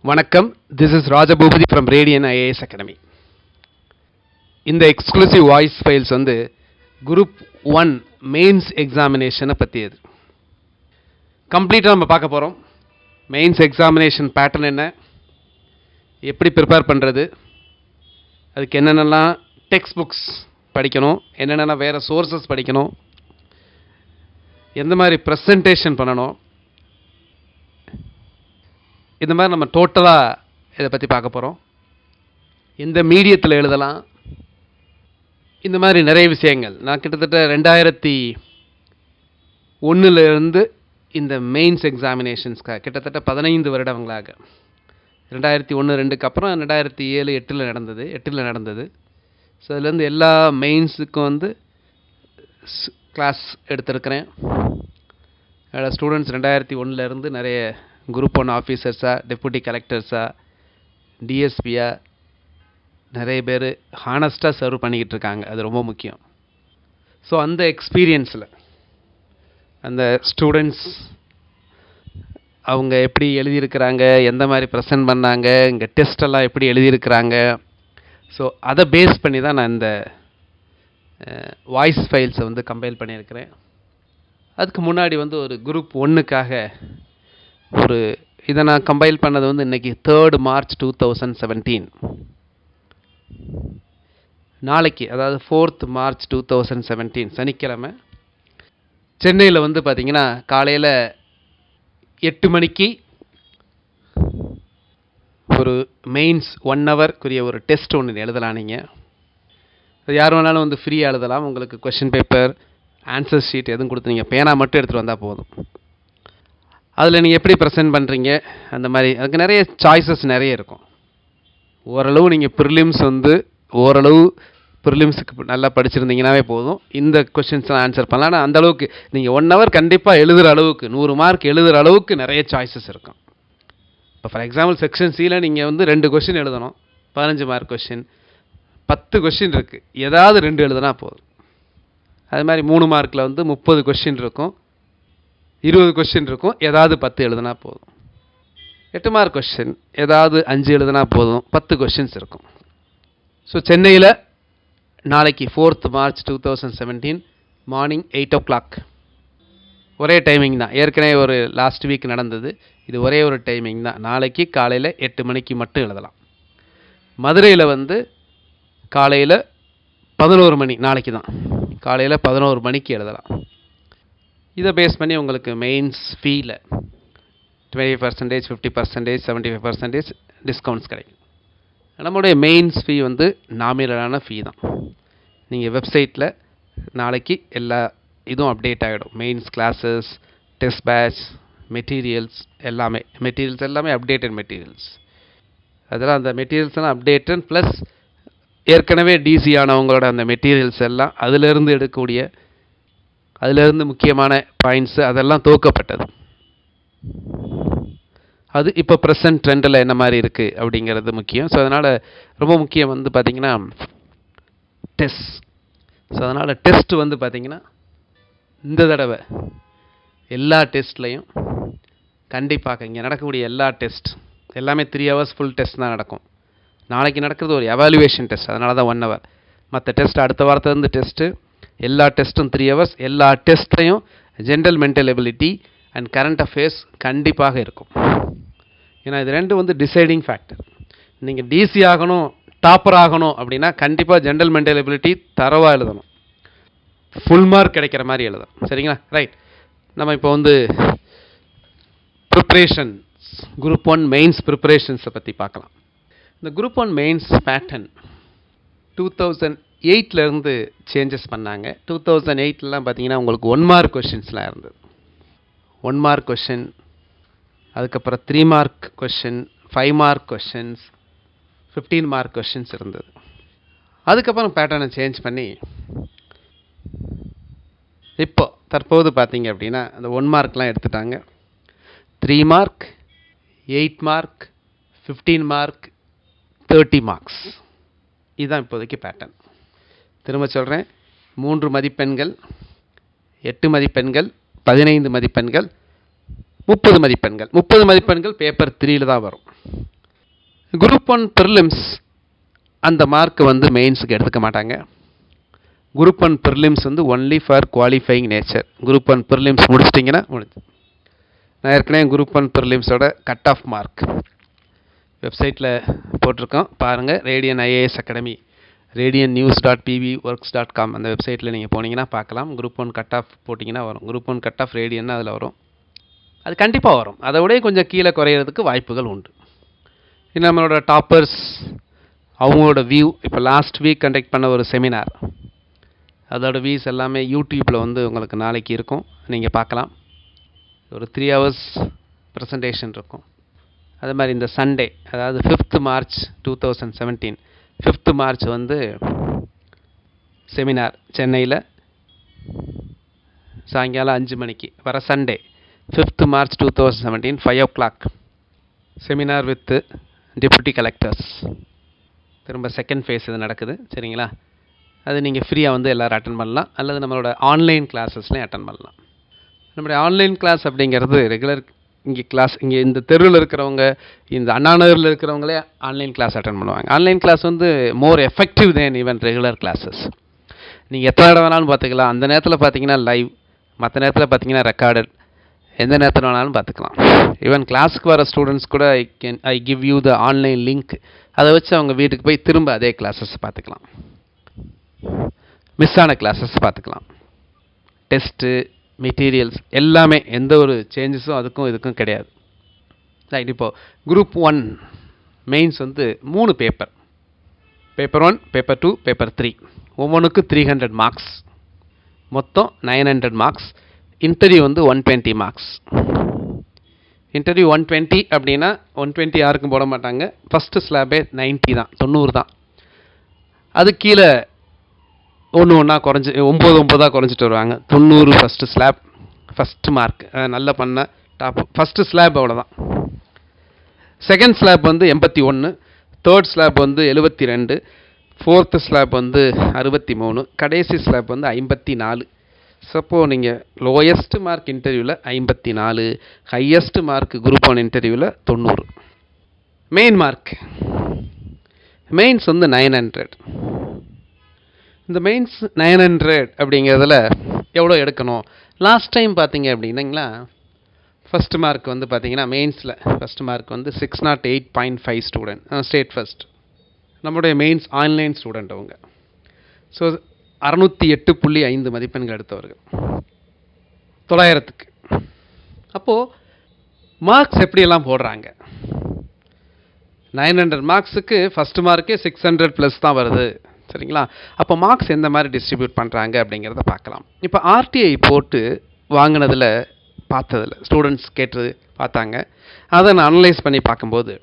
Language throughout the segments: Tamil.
வணக்கம். This is Rajaboopathi from radian IAS academy. இந்த எக்ஸ்க்ளூசிவ் வாய்ஸ் ஃபைல்ஸ் வந்து குரூப் 1 மெயின்ஸ் எக்ஸாமினேஷனை பற்றியது. கம்ப்ளீட்டாக நம்ம பார்க்க போகிறோம். மெயின்ஸ் எக்ஸாமினேஷன் பேட்டர்ன் என்ன, எப்படி ப்ரிப்பேர் பண்ணுறது, அதுக்கு என்னென்னலாம் டெக்ஸ்ட் புக்ஸ் படிக்கணும், என்னென்னலாம் வேறு சோர்ஸஸ் படிக்கணும், எந்த மாதிரி ப்ரெசன்டேஷன் பண்ணணும், இந்த மாதிரி நம்ம டோட்டலாக இதை பற்றி பார்க்க போகிறோம். இந்த மீடியத்தில் எழுதலாம், இந்த மாதிரி நிறைய விஷயங்கள். நான் கிட்டத்தட்ட 2001 இந்த மெயின்ஸ் எக்ஸாமினேஷன்ஸ்க்காக கிட்டத்தட்ட 15 வருடங்களாக 2001-2க்கு அப்புறம் 2007-8 நடந்தது. ஸோ அதுலேருந்து எல்லா மெயின்ஸுக்கும் வந்து கிளாஸ் எடுத்திருக்கிறேன். அதில் ஸ்டூடெண்ட்ஸ் 2001 நிறைய குரூப் 1 ஆஃபீஸர்ஸாக, டெப்யூட்டி கலெக்டர்ஸாக, டிஎஸ்பியாக நிறைய பேர் ஹானஸ்ட்டாக சர்வ் பண்ணிக்கிட்டு இருக்காங்க. அது ரொம்ப முக்கியம். ஸோ அந்த எக்ஸ்பீரியன்ஸில் அந்த ஸ்டூடெண்ட்ஸ் அவங்க எப்படி எழுதியிருக்கிறாங்க, எந்த மாதிரி ப்ரெசென்ட் பண்ணாங்க, இங்கே டெஸ்டெல்லாம் எப்படி எழுதியிருக்கிறாங்க, ஸோ அதை பேஸ் பண்ணி தான் நான் இந்த வாய்ஸ் ஃபைல்ஸை வந்து கம்பைல் பண்ணியிருக்கிறேன். அதுக்கு முன்னாடி வந்து ஒரு குரூப் 1க்காக இதை நான் கம்பைல் பண்ணது வந்து இன்றைக்கி 3rd March 2017. நாளைக்கு, அதாவது 4th March 2017 சனிக்கிழமை, சென்னையில் வந்து பார்த்திங்கன்னா காலையில் 8 மணிக்கு ஒரு மெயின்ஸ் 1 ஹவர்க்குரிய ஒரு டெஸ்ட் ஒன்று எழுதலாம். நீங்கள் அது யார் வேணாலும் வந்து ஃப்ரீயாக எழுதலாம். உங்களுக்கு கொஷின் பேப்பர், ஆன்சர் ஷீட் எதுவும் கொடுத்து நீங்கள் பேனா மட்டும் எடுத்துகிட்டு வந்தால் போதும். அதில் நீங்கள் எப்படி ப்ரெசென்ட் பண்ணுறீங்க, அந்த மாதிரி அதுக்கு நிறைய சாய்ஸஸ் நிறைய இருக்கும். ஓரளவு நீங்கள் ப்ரிலிம்ஸ் வந்து ப்ரிலிம்ஸுக்கு நல்லா படிச்சிருந்தீங்கன்னாவே போதும், இந்த கொஷின்ஸ்லாம் ஆன்சர் பண்ணலாம். ஆனால் அந்தளவுக்கு நீங்கள் 1 ஹவர் கண்டிப்பாக எழுதுகிற அளவுக்கு, 100 மார்க் எழுதுகிற அளவுக்கு நிறைய சாய்ஸஸ் இருக்கும். இப்போ ஃபார் எக்ஸாம்பிள் செக்ஷன் சியில் நீங்கள் வந்து 2 கொஷின் எழுதணும், 15 மார்க் கொஷின், 10 கொஷின் இருக்குது, ஏதாவது 2 எழுதுனா போதும். அது மாதிரி 3 மார்க்கில் வந்து 30 கொஷின் இருக்கும், 20 கொஷின் இருக்கும், ஏதாவது 10 எழுதுனா போதும். 8 மார்க் கொஷின் ஏதாவது 5 எழுதுனா போதும், 10 கொஷின்ஸ் இருக்கும். ஸோ சென்னையில் நாளைக்கு 4th March 2017 மார்னிங் 8 o'clock ஒரே டைமிங் தான். ஏற்கனவே ஒரு லாஸ்ட் வீக் நடந்தது, இது ஒரே ஒரு டைமிங் தான். நாளைக்கு காலையில் 8 மணிக்கு மட்டும் எழுதலாம். மதுரையில் வந்து காலையில் 11 மணி, நாளைக்கு தான் காலையில் 11 மணிக்கு எழுதலாம். இதை பேஸ் பண்ணி உங்களுக்கு மெயின்ஸ் ஃபீல 20%, 50%, 75% டிஸ்கவுண்ட்ஸ் கிடைக்கும். நம்மளுடைய மெயின்ஸ் ஃபீ வந்து நாமினலான ஃபீ தான். நீங்கள் வெப்சைட்டில் நாளைக்கு எல்லா இதுவும் அப்டேட் ஆகிடும். Mains classes, test batch, materials எல்லாமே அப்டேட்டட் மெட்டீரியல்ஸ். அதெல்லாம் அந்த மெட்டீரியல்ஸ்லாம் அப்டேட்டட் ப்ளஸ் ஏற்கனவே டிசி ஆனவங்களோட அந்த மெட்டீரியல்ஸ் எல்லாம் அதிலிருந்து முக்கியமான பாயிண்ட்ஸு அதெல்லாம் துவக்கப்பட்டது. அது இப்போ ப்ரெசன்ட் ட்ரெண்டில் என்ன மாதிரி இருக்குது அப்படிங்கிறது முக்கியம். ஸோ அதனால் ரொம்ப முக்கியம் வந்து பார்த்திங்கன்னா டெஸ்ட். ஸோ அதனால் டெஸ்ட் வந்து பார்த்திங்கன்னா இந்த தடவை எல்லா டெஸ்ட்லேயும் கண்டிப்பாக இங்கே நடக்கக்கூடிய எல்லா டெஸ்ட் எல்லாமே 3 hours ஃபுல் டெஸ்ட் தான் நடக்கும். நாளைக்கு நடக்கிறது ஒரு எவாலுவேஷன் டெஸ்ட், அதனால தான் 1 hour. மற்ற டெஸ்ட் அடுத்த வாரத்துலேருந்து டெஸ்ட்டு, எல்லா டெஸ்ட்டும் 3 hours. எல்லா டெஸ்ட்லையும் general mental ability and current affairs கண்டிப்பாக இருக்கும். ஏன்னா இது 2 வந்து டிசைடிங் ஃபேக்டர். நீங்கள் டிசி ஆகணும், டாப்பர் ஆகணும் அப்படின்னா கண்டிப்பாக ஜென்ரல் மென்டல் எபிலிட்டி தரவாக எழுதணும், ஃபுல் மார்க் கிடைக்கிற மாதிரி எழுதணும். சரிங்களா? ரைட். நம்ம இப்போ வந்து ப்ரிப்ரேஷன்ஸ், குரூப் 1 மெயின்ஸ் ப்ரிப்ரேஷன்ஸை பற்றி பார்க்கலாம். இந்த குரூப் 1 மெயின்ஸ் பேட்டர்ன் 2008 சேஞ்சஸ் பண்ணாங்க. 2008 பார்த்தீங்கன்னா உங்களுக்கு 1 மார்க் கொஷின்ஸ்லாம் இருந்தது. 1 மார்க் கொஷின், அதுக்கப்புறம் 3 mark question, 5 mark questions, 15 mark questions இருந்தது. அதுக்கப்புறம் பேட்டர்னை சேஞ்ச் பண்ணி இப்போ தற்போது பார்த்தீங்க அப்படின்னா அந்த 1 மார்க்லாம் எடுத்துட்டாங்க. 3 மார்க், 8 மார்க், 15 மார்க், 30 மார்க்ஸ். இதுதான் இப்போதைக்கு பேட்டர்ன். திரும்ப சொல்கிறேன், 3 மதிப்பெண்கள், 8 மதிப்பெண்கள், 15 மதிப்பெண்கள், 30 மதிப்பெண்கள். 30 மதிப்பெண்கள் பேப்பர் 3ல் தான் வரும். குரூப் ஒன் ப்ரிலிம்ஸ் அந்த மார்க் வந்து மெயின்ஸுக்கு எடுத்துக்க மாட்டாங்க. குரூப் ஒன் ப்ரிலிம்ஸ் வந்து only for qualifying nature. Group one prelims முடிச்சிட்டிங்கன்னா முடிஞ்சு. நான் ஏற்கனவே குரூப் ஒன் ப்ரிலிம்ஸோட கட் ஆஃப் மார்க் வெப்சைட்டில் போட்டிருக்கோம் பாருங்கள். ரேடியன் ஐஏஎஸ் அகாடமி radiannews.pbworks.com அந்த வெப்சைட்டில் நீங்கள் போனீங்கன்னா பார்க்கலாம். குரூப் ஒன் கட் ஆஃப் போட்டிங்கன்னா வரும். குரூப் ஒன் கட் ஆஃப் ரேடியன்னா அதில் வரும். அது கண்டிப்பாக வரும். அதை விட கொஞ்சம் கீழே குறையிறதுக்கு வாய்ப்புகள் உண்டு. இது நம்மளோட டாப்பர்ஸ் அவங்களோட வியூ. இப்போ லாஸ்ட் வீக் கண்டக்ட் பண்ண ஒரு செமினார், அதோட வியூஸ் எல்லாமே யூடியூப்பில் வந்து உங்களுக்கு நாளைக்கு இருக்கும், நீங்கள் பார்க்கலாம். ஒரு 3 hours ப்ரெசன்டேஷன் இருக்கும். அது மாதிரி இந்த சண்டே, அதாவது 5th March 2017 5th March வந்து செமினார் சென்னையில் சாயங்காலம் 5 மணிக்கு. வர Sunday 5th March 2017 5 o'clock seminar with deputy collectors. திரும்ப செகண்ட் ஃபேஸ் இது நடக்குது, சரிங்களா? அது நீங்கள் ஃப்ரீயாக வந்து எல்லோரும் அட்டன் பண்ணலாம், அல்லது நம்மளோட ஆன்லைன் கிளாஸஸ்லேயும் அட்டன் பண்ணலாம். நம்மளுடைய ஆன்லைன் கிளாஸ் அப்படிங்கிறது ரெகுலர் இங்கே கிளாஸ், இங்கே இந்த தெருவில் இருக்கிறவங்க, இந்த அண்ணா நகரில் இருக்கிறவங்களே ஆன்லைன் கிளாஸ் அட்டன் பண்ணுவாங்க. ஆன்லைன் கிளாஸ் வந்து மோர் எஃபெக்டிவ் தேன் ஈவன் ரெகுலர் கிளாஸஸ். நீங்கள் எத்தனை இடம் வேணாலும் பார்த்துக்கலாம். அந்த நேரத்தில் பார்த்தீங்கன்னா லைவ், மற்ற நேரத்தில் பார்த்தீங்கன்னா ரெக்கார்டட், எந்த நேரத்தில் வேணாலும் பார்த்துக்கலாம். ஈவன் கிளாஸுக்கு வர ஸ்டூடெண்ட்ஸ் கூட I give you the online link, அதை வச்சு அவங்க வீட்டுக்கு போய் திரும்ப அதே கிளாஸஸ் பார்த்துக்கலாம். மிஸ் ஆன கிளாஸஸ் பார்த்துக்கலாம். டெஸ்ட்டு மெட்டீரியல்ஸ் எல்லாமே எந்த ஒரு சேஞ்சஸும் அதுக்கும் இதுக்கும் கிடையாது. ரைட். இப்போது குரூப் 1 மெயின்ஸ் வந்து 3 பேப்பர். Paper 1, paper 2, paper 3. ஒவ்வொன்றுக்கு 300 மார்க்ஸ். மொத்தம் 900 மார்க்ஸ். இன்டர்வியூ வந்து 120 மார்க்ஸ். இன்டர்வியூ 120 அப்படின்னா 120 யாருக்கும் போட மாட்டாங்க. ஃபஸ்ட்டு ஸ்லாபே 90 தான், 90 தான். அது கீழே ஒன்று ஒன்றா குறைஞ்சி 9 குறைஞ்சிட்டு வருவாங்க. 90 ஃபஸ்ட்டு ஸ்லாப், ஃபஸ்ட்டு மார்க் நல்லா பண்ண டாப் ஃபஸ்ட்டு ஸ்லாப் அவ்வளோதான். செகண்ட் ஸ்லாப் வந்து 81, தேர்ட் ஸ்லாப் வந்து 72, ஃபோர்த்து ஸ்லாப் வந்து 63, கடைசி ஸ்லாப் வந்து 54. சப்போ நீங்கள் லோயஸ்ட் மார்க் இன்டர்வியூவில் 54, ஹையஸ்ட் மார்க் குரூப் 1 இன்டர்வியூவில் 90. மெயின் மார்க் மெயின்ஸ் வந்து 900. இந்த மெயின்ஸ் 900 அப்படிங்கிறதுல எவ்வளோ எடுக்கணும்? லாஸ்ட் டைம் பார்த்தீங்க அப்படின்னீங்களா, ஃபஸ்ட் மார்க் வந்து பார்த்தீங்கன்னா மெயின்ஸில் ஃபஸ்ட் மார்க் வந்து 608.5 ஸ்டூடெண்ட், ஸ்டேட் ஃபஸ்ட். நம்முடைய மெயின்ஸ் ஆன்லைன் ஸ்டூடெண்ட் அவங்க. ஸோ 608.5 மதிப்பெண்கள் எடுத்தவர்கள் 900க்கு. அப்போது மார்க்ஸ் எப்படியெல்லாம் போடுறாங்க? 900 மார்க்ஸுக்கு ஃபஸ்ட் மார்க்கே 600+ தான் வருது, சரிங்களா? அப்போ மார்க்ஸ் எந்த மாதிரி டிஸ்ட்ரிபியூட் பண்ணுறாங்க அப்படிங்கிறத பார்க்கலாம். இப்போ ஆர்டிஐ போட்டு வாங்கினதில் பார்த்ததில் ஸ்டூடெண்ட்ஸ் கேட்டு பார்த்தாங்க. அதை நான் அனலைஸ் பண்ணி பார்க்கும்போது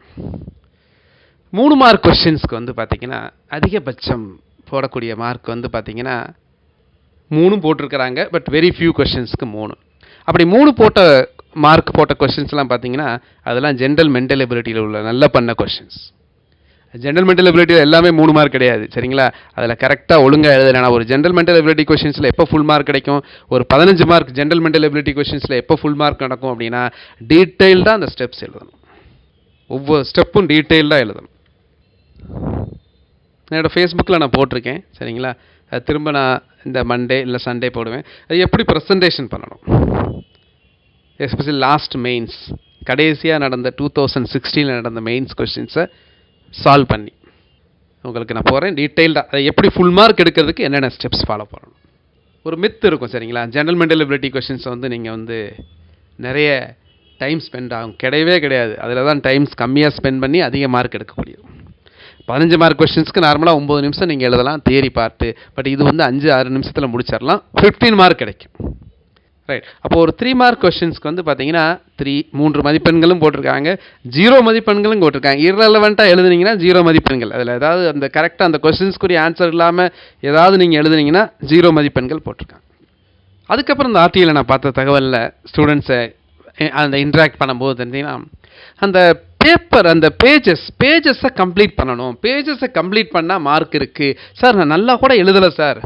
3 மார்க் கொஷின்ஸ்க்கு வந்து பார்த்திங்கன்னா அதிகபட்சம் போடக்கூடிய மார்க் வந்து பார்த்திங்கன்னா 3 போட்டிருக்கிறாங்க. பட் வெரி ஃபியூ கொஷின்ஸ்க்கு 3. அப்படி 3 போட்ட மார்க் போட்ட கொஷின்ஸ்லாம் பார்த்திங்கன்னா அதெல்லாம் ஜென்ரல் மென்டல் எபிலிட்டியில் உள்ள நல்ல பண்ண கொஷின்ஸ். ஜென்ரல் மென்டல் எபிலிட்டியில் எல்லாமே 3 மார்க் கிடையாது, சரிங்களா? அதில் கரெக்டாக ஒழுங்காக எழுதலைனா ஒரு ஜென்ரல் மென்டல் எபிலிட்டி கொஷின்ஸில் எப்போ ஃபுல் மார்க் கிடைக்கும்? ஒரு 15 மார்க் ஜென்ரல் மென்டல் எபிலிட்டி கொஷின்ஸில் எப்போ ஃபுல் மார்க் நடக்கும் அப்படின்னா டீட்டெயில்டாக அந்த ஸ்டெப்ஸ் எழுதணும். ஒவ்வொரு ஸ்டெப்பும் டீட்டெயில்டாக எழுதணும். என்னோடய ஃபேஸ்புக்கில் நான் போட்டிருக்கேன், சரிங்களா? அது திரும்ப நான் இந்த மண்டே இல்லை சண்டே போடுவேன். அது எப்படி ப்ரெசன்டேஷன் பண்ணணும், எஸ்பெஷலி லாஸ்ட் மெயின்ஸ் கடைசியாக நடந்த 2016 நடந்த மெயின்ஸ் கொஸ்டின்ஸை சால்வ் பண்ணி உங்களுக்கு நான் போகிறேன் டீட்டெயில்டாக. அதை எப்படி ஃபுல் மார்க் எடுக்கிறதுக்கு என்னென்ன ஸ்டெப்ஸ் ஃபாலோ பண்ணணும். ஒரு மித் இருக்கும், சரிங்களா? ஜென்ரல் மென்டல் எபிலிட்டி கொஸ்டின்ஸை வந்து நீங்கள் வந்து நிறைய டைம் ஸ்பெண்ட் ஆகும். கிடையவே கிடையாது. அதில் தான் டைம்ஸ் கம்மியாக ஸ்பெண்ட் பண்ணி அதிக மார்க் எடுக்கக்கூடியது. 15 மார்க் கொஸ்டின்ஸ்க்கு நார்மலாக 9 நிமிஷம் நீங்கள் எழுதலாம் தியரி பார்த்து. பட் இது வந்து 5-6 நிமிஷத்தில் முடிச்சிடலாம். 15 மார்க் கிடைக்கும். ரைட். அப்போ ஒரு 3 மார்க் கொஸ்டின்ஸ்க்கு வந்து பார்த்தீங்கன்னா 3 மதிப்பெண்களும் போட்டிருக்காங்க, 0 மதிப்பெண்களும் போட்டிருக்காங்க. இரலவெண்ட்டாக எழுதுனீங்கன்னா 0 மதிப்பெண்கள். அதில் ஏதாவது அந்த கரெக்டாக அந்த கொஸ்டின்ஸ்க்குரிய ஆன்சர் இல்லாமல் ஏதாவது நீங்கள் எழுதுனீங்கன்னா 0 மதிப்பெண்கள் போட்டிருக்காங்க. அதுக்கப்புறம் இந்த ஆர்டிஐயில் நான் பார்த்த தகவலில் ஸ்டூடெண்ட்ஸை அந்த இன்ட்ராக்ட் பண்ணும்போது தெரிஞ்சிங்கன்னா அந்த பேப்பர் அந்த பேஜஸை கம்ப்ளீட் பண்ணணும். பேஜஸை கம்ப்ளீட் பண்ணால் மார்க் இருக்குது. சார் நான் நல்லா கூட எழுதலை சார்,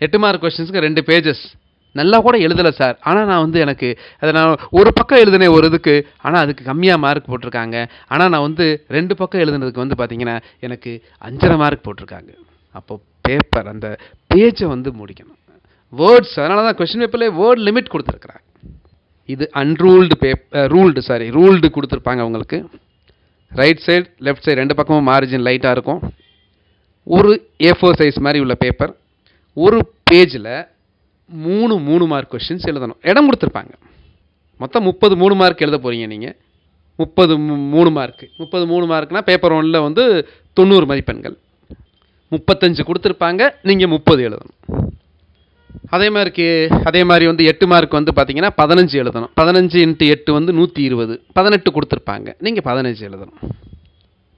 8 மார்க் கொஸ்டின்ஸுக்கு 2 பேஜஸ் நல்லா கூட எழுதலை சார், ஆனால் நான் வந்து எனக்கு அதை நான் ஒரு பக்கம் எழுதினேன் ஒரு இதுக்கு, ஆனால் அதுக்கு கம்மியாக மார்க் போட்டிருக்காங்க. ஆனால் நான் வந்து 2 பக்கம் எழுதுனதுக்கு வந்து பார்த்தீங்கன்னா எனக்கு 5.5 மார்க் போட்டிருக்காங்க. அப்போ பேப்பர் அந்த பேஜை வந்து முடிக்கணும். வேர்ட்ஸ், அதனால தான் கொஸ்டின் பேப்பர்லேயே வேர்ட் லிமிட் கொடுத்துருக்குறாங்க. இது ரூல்டு கொடுத்துருப்பாங்க உங்களுக்கு. ரைட் சைடு லெஃப்ட் சைடு 2 பக்கமும் மார்ஜின் லைட்டாக இருக்கும். ஒரு A4 சைஸ் மாதிரி உள்ள பேப்பர். ஒரு பேஜில் 3 மார்க் கொஸ்டின்ஸ் எழுதணும். இடம் கொடுத்துருப்பாங்க. மொத்தம் 33 மார்க் எழுத போகிறீங்க நீங்கள். 33 மார்க்னால் பேப்பர் 1ல் வந்து 90 மதிப்பெண்கள். 35 கொடுத்துருப்பாங்க, நீங்கள் 30 எழுதணும். அதே மாதிரி வந்து 8 மார்க் வந்து பார்த்தீங்கன்னா 15 எழுதணும். 15 × 8 வந்து 120. 18 கொடுத்துருப்பாங்க, நீங்கள் 15 எழுதணும்.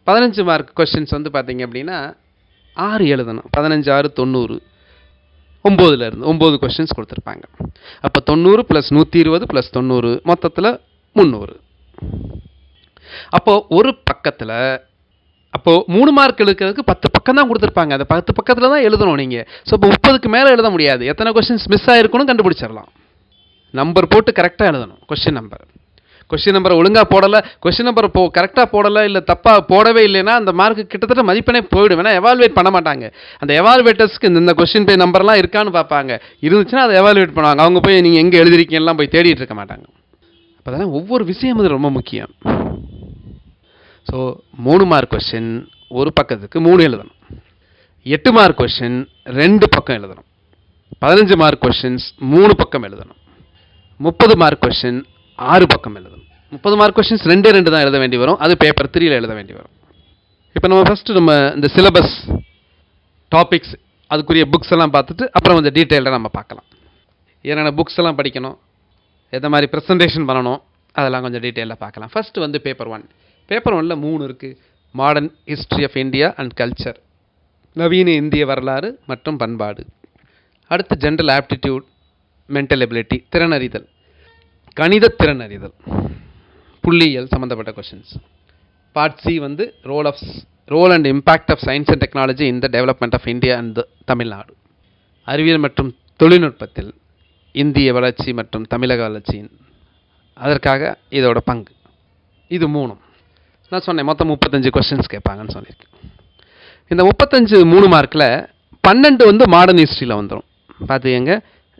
15 மார்க் கொஸ்டின்ஸ் வந்து பார்த்தீங்க அப்படின்னா 6 எழுதணும். 15 6 90. 9 கொஸ்டின்ஸ் கொடுத்துருப்பாங்க. அப்போ 90 + 120 + 90 மொத்தத்தில் 300. அப்போது ஒரு பக்கத்தில் 3 மார்க் எடுக்கிறதுக்கு 10 பக்கம் தான் கொடுத்துருப்பாங்க. அந்த 10 பக்கத்தில் தான் எழுதணும் நீங்கள். ஸோ இப்போ 30க்கு மேலே எழுத முடியாது. எத்தனை கொஸ்டின்ஸ் மிஸ் ஆகிருக்குன்னு கண்டுபிடிச்சிடலாம். நம்பர் போட்டு கரெக்டாக எழுதணும். கொஸ்டின் நம்பரை ஒழுங்காக போடலை, கொஸ்டின் நம்பர் கரெக்டாக போடலை, இல்லை தப்பாக போடவே இல்லைன்னா அந்த மார்க்கு கிட்டத்தட்ட மதிப்பெண்ணே போயிடும். ஏன்னா எவால்வேட் பண்ண மாட்டாங்க. அந்த எவால்வேட்டர்ஸ்க்கு இந்த கொஸ்டின் பே நம்பர்லாம் இருக்கான்னு பார்ப்பாங்க. இருந்துச்சுன்னா அதை எவால்வேட் பண்ணுவாங்க. அவங்க போய் நீங்கள் எங்கே எழுதிருக்கீங்கலாம் போய் தேடிட்டு இருக்க மாட்டாங்க. அப்போ தானே ஒவ்வொரு விஷயம் அது ரொம்ப முக்கியம். ஸோ 3 மார்க் கொஸ்டின் ஒரு பக்கத்துக்கு 3 எழுதணும். 8 மார்க் கொஸ்டின் 2 பக்கம் எழுதணும். 15 மார்க் கொஸ்டின்ஸ் 3 பக்கம் எழுதணும். 30 மார்க் கொஸ்டின் 6 பக்கம் எழுதணும். 30 மார்க் கொஸ்டின்ஸ் 2 தான் எழுத வேண்டி வரும். அது பேப்பர் 3ல் எழுத வேண்டி வரும். இப்போ நம்ம இந்த சிலபஸ் டாபிக்ஸ் அதுக்குரிய புக்ஸ் எல்லாம் பார்த்துட்டு அப்புறம் கொஞ்சம் டீட்டெயில்டாக நம்ம பார்க்கலாம். என்னென்ன புக்ஸ் எல்லாம் படிக்கணும், எந்த மாதிரி ப்ரெசன்டேஷன் பண்ணணும், அதெல்லாம் கொஞ்சம் டீட்டெயிலாக பார்க்கலாம். ஃபர்ஸ்ட் வந்து பேப்பர் 1. பேப்பர் 1ல் 3 இருக்குது. Modern history of India and culture, நவீன இந்திய வரலாறு மற்றும் பண்பாடு. அடுத்து ஜென்ரல் ஆப்டிடியூட், மென்டல் எபிலிட்டி, திறனறிதல், கணித திறனறிதல், புள்ளியியல் சம்மந்தப்பட்ட கொஷின்ஸ். பார்ட் சி வந்து role and impact of science and technology in the development of India and Tamil Nadu. அறிவியல் மற்றும் தொழில்நுட்பத்தில் இந்திய வளர்ச்சி மற்றும் தமிழக வளர்ச்சியின் அதற்காக இதோட பங்கு. இது 3 நான் சொன்னேன். மொத்தம் 35 கொஸ்டின்ஸ் கேட்பாங்கன்னு சொல்லியிருக்கேன். இந்த 3 மார்க்கில் 12 வந்து மாடர்ன் ஹிஸ்ட்ரியில் வந்துடும். பார்த்துக்கங்க.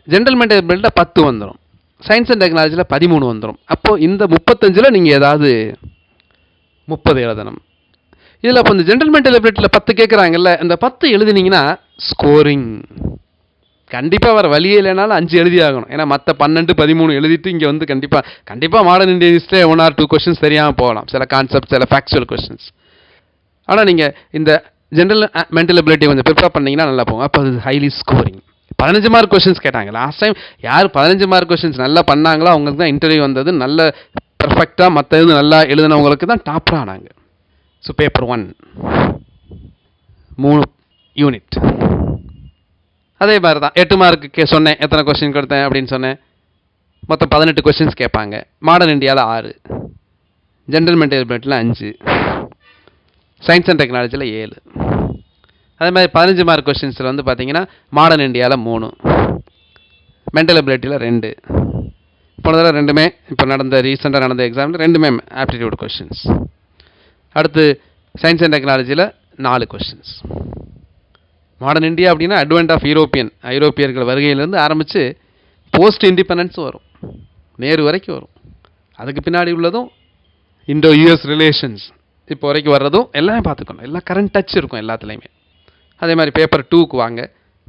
ஜென்ரல் மென்டல் எபிலிட்டியில் 10 வந்துடும். சயின்ஸ் அண்ட் டெக்னாலஜியில் 13 வந்துடும். அப்போது இந்த 35ல் நீங்கள் ஏதாவது 30 எழுதணும். இதில் அப்போ இந்த ஜென்ரல் மென்டல் எபிலிட்டியில் 10 கேட்குறாங்கல்ல, இந்த 10 எழுதினீங்கன்னா ஸ்கோரிங் கண்டிப்பாக வர வழியே இல்லைனாலும் 5 எழுதி ஆகணும். ஏன்னா மற்ற 12 13 எழுதிட்டு இங்கே வந்து கண்டிப்பாக மாடர்ன் இந்தியன் ஹிஸ்ட்ரியே 1 or 2 கொஸ்டின்ஸ் தெரியாமல் போகலாம். சில கான்செப்ட், சில ஃபேக்சுவல் கொஸ்டின்ஸ். ஆனால் நீங்கள் இந்த ஜென்ரல் மென்டல் எபிலிட்டி கொஞ்சம் ப்ரிப்பேர் பண்ணிங்கன்னா நல்லா போகும். அப்போ அது ஹைலி ஸ்கோரிங். 15 மார்க் கொஸ்டின்ஸ் கேட்டாங்க. லாஸ்ட் டைம் யார் 15 மார்க் கொஸ்டின்ஸ் நல்லா பண்ணாங்களோ அவங்களுக்கு தான் இன்டர்வியூ வந்தது. நல்ல பர்ஃபெக்டாக மற்ற இது நல்லா எழுதினவங்களுக்கு தான் டாப்பராக ஆனாங்க. So paper 1 3 unit. அதே மாதிரி தான் 8 மார்க்கு சொன்னேன். எத்தனை கொஸ்டின் கொடுத்தேன் அப்படின்னு சொன்னேன். மொத்தம் 18 கொஸ்டின்ஸ் கேட்பாங்க. மாடர்ன் இந்தியாவில் 6, ஜென்ரல் மென்டல் எபிலிட்டியில் 5, சயின்ஸ் அண்ட் டெக்னாலஜியில் 7. அதே மாதிரி 15 மார்க் கொஸ்டின்ஸில் வந்து பார்த்தீங்கன்னா மாடர்ன் இந்தியாவில் 3, மென்டல் எபிலிட்டியில் 2. போன தடவை 2மே இப்போ ரீசெண்டாக நடந்த எக்ஸாமில் 2மே ஆப்டிடியூட் கொஸ்டின்ஸ். அடுத்து சயின்ஸ் அண்ட் டெக்னாலஜியில் 4 கொஸ்டின்ஸ். மாடர்ன் இந்தியா அப்படின்னா அட்வென்ட் ஆஃப் ஐரோப்பியர்கள் வருகையிலேருந்து ஆரம்பித்து போஸ்ட் இண்டிபெண்டன்ஸும் வரும், நேரு வரைக்கும் வரும். அதுக்கு பின்னாடி உள்ளதும் இண்டோ யூஎஸ் ரிலேஷன்ஸ் இப்போ வரைக்கும் வர்றதும் எல்லாமே பார்த்துக்கணும். எல்லாம் கரண்ட் டச் இருக்கும் எல்லாத்துலேயுமே. அதே மாதிரி பேப்பர் 2க்கு வாங்க.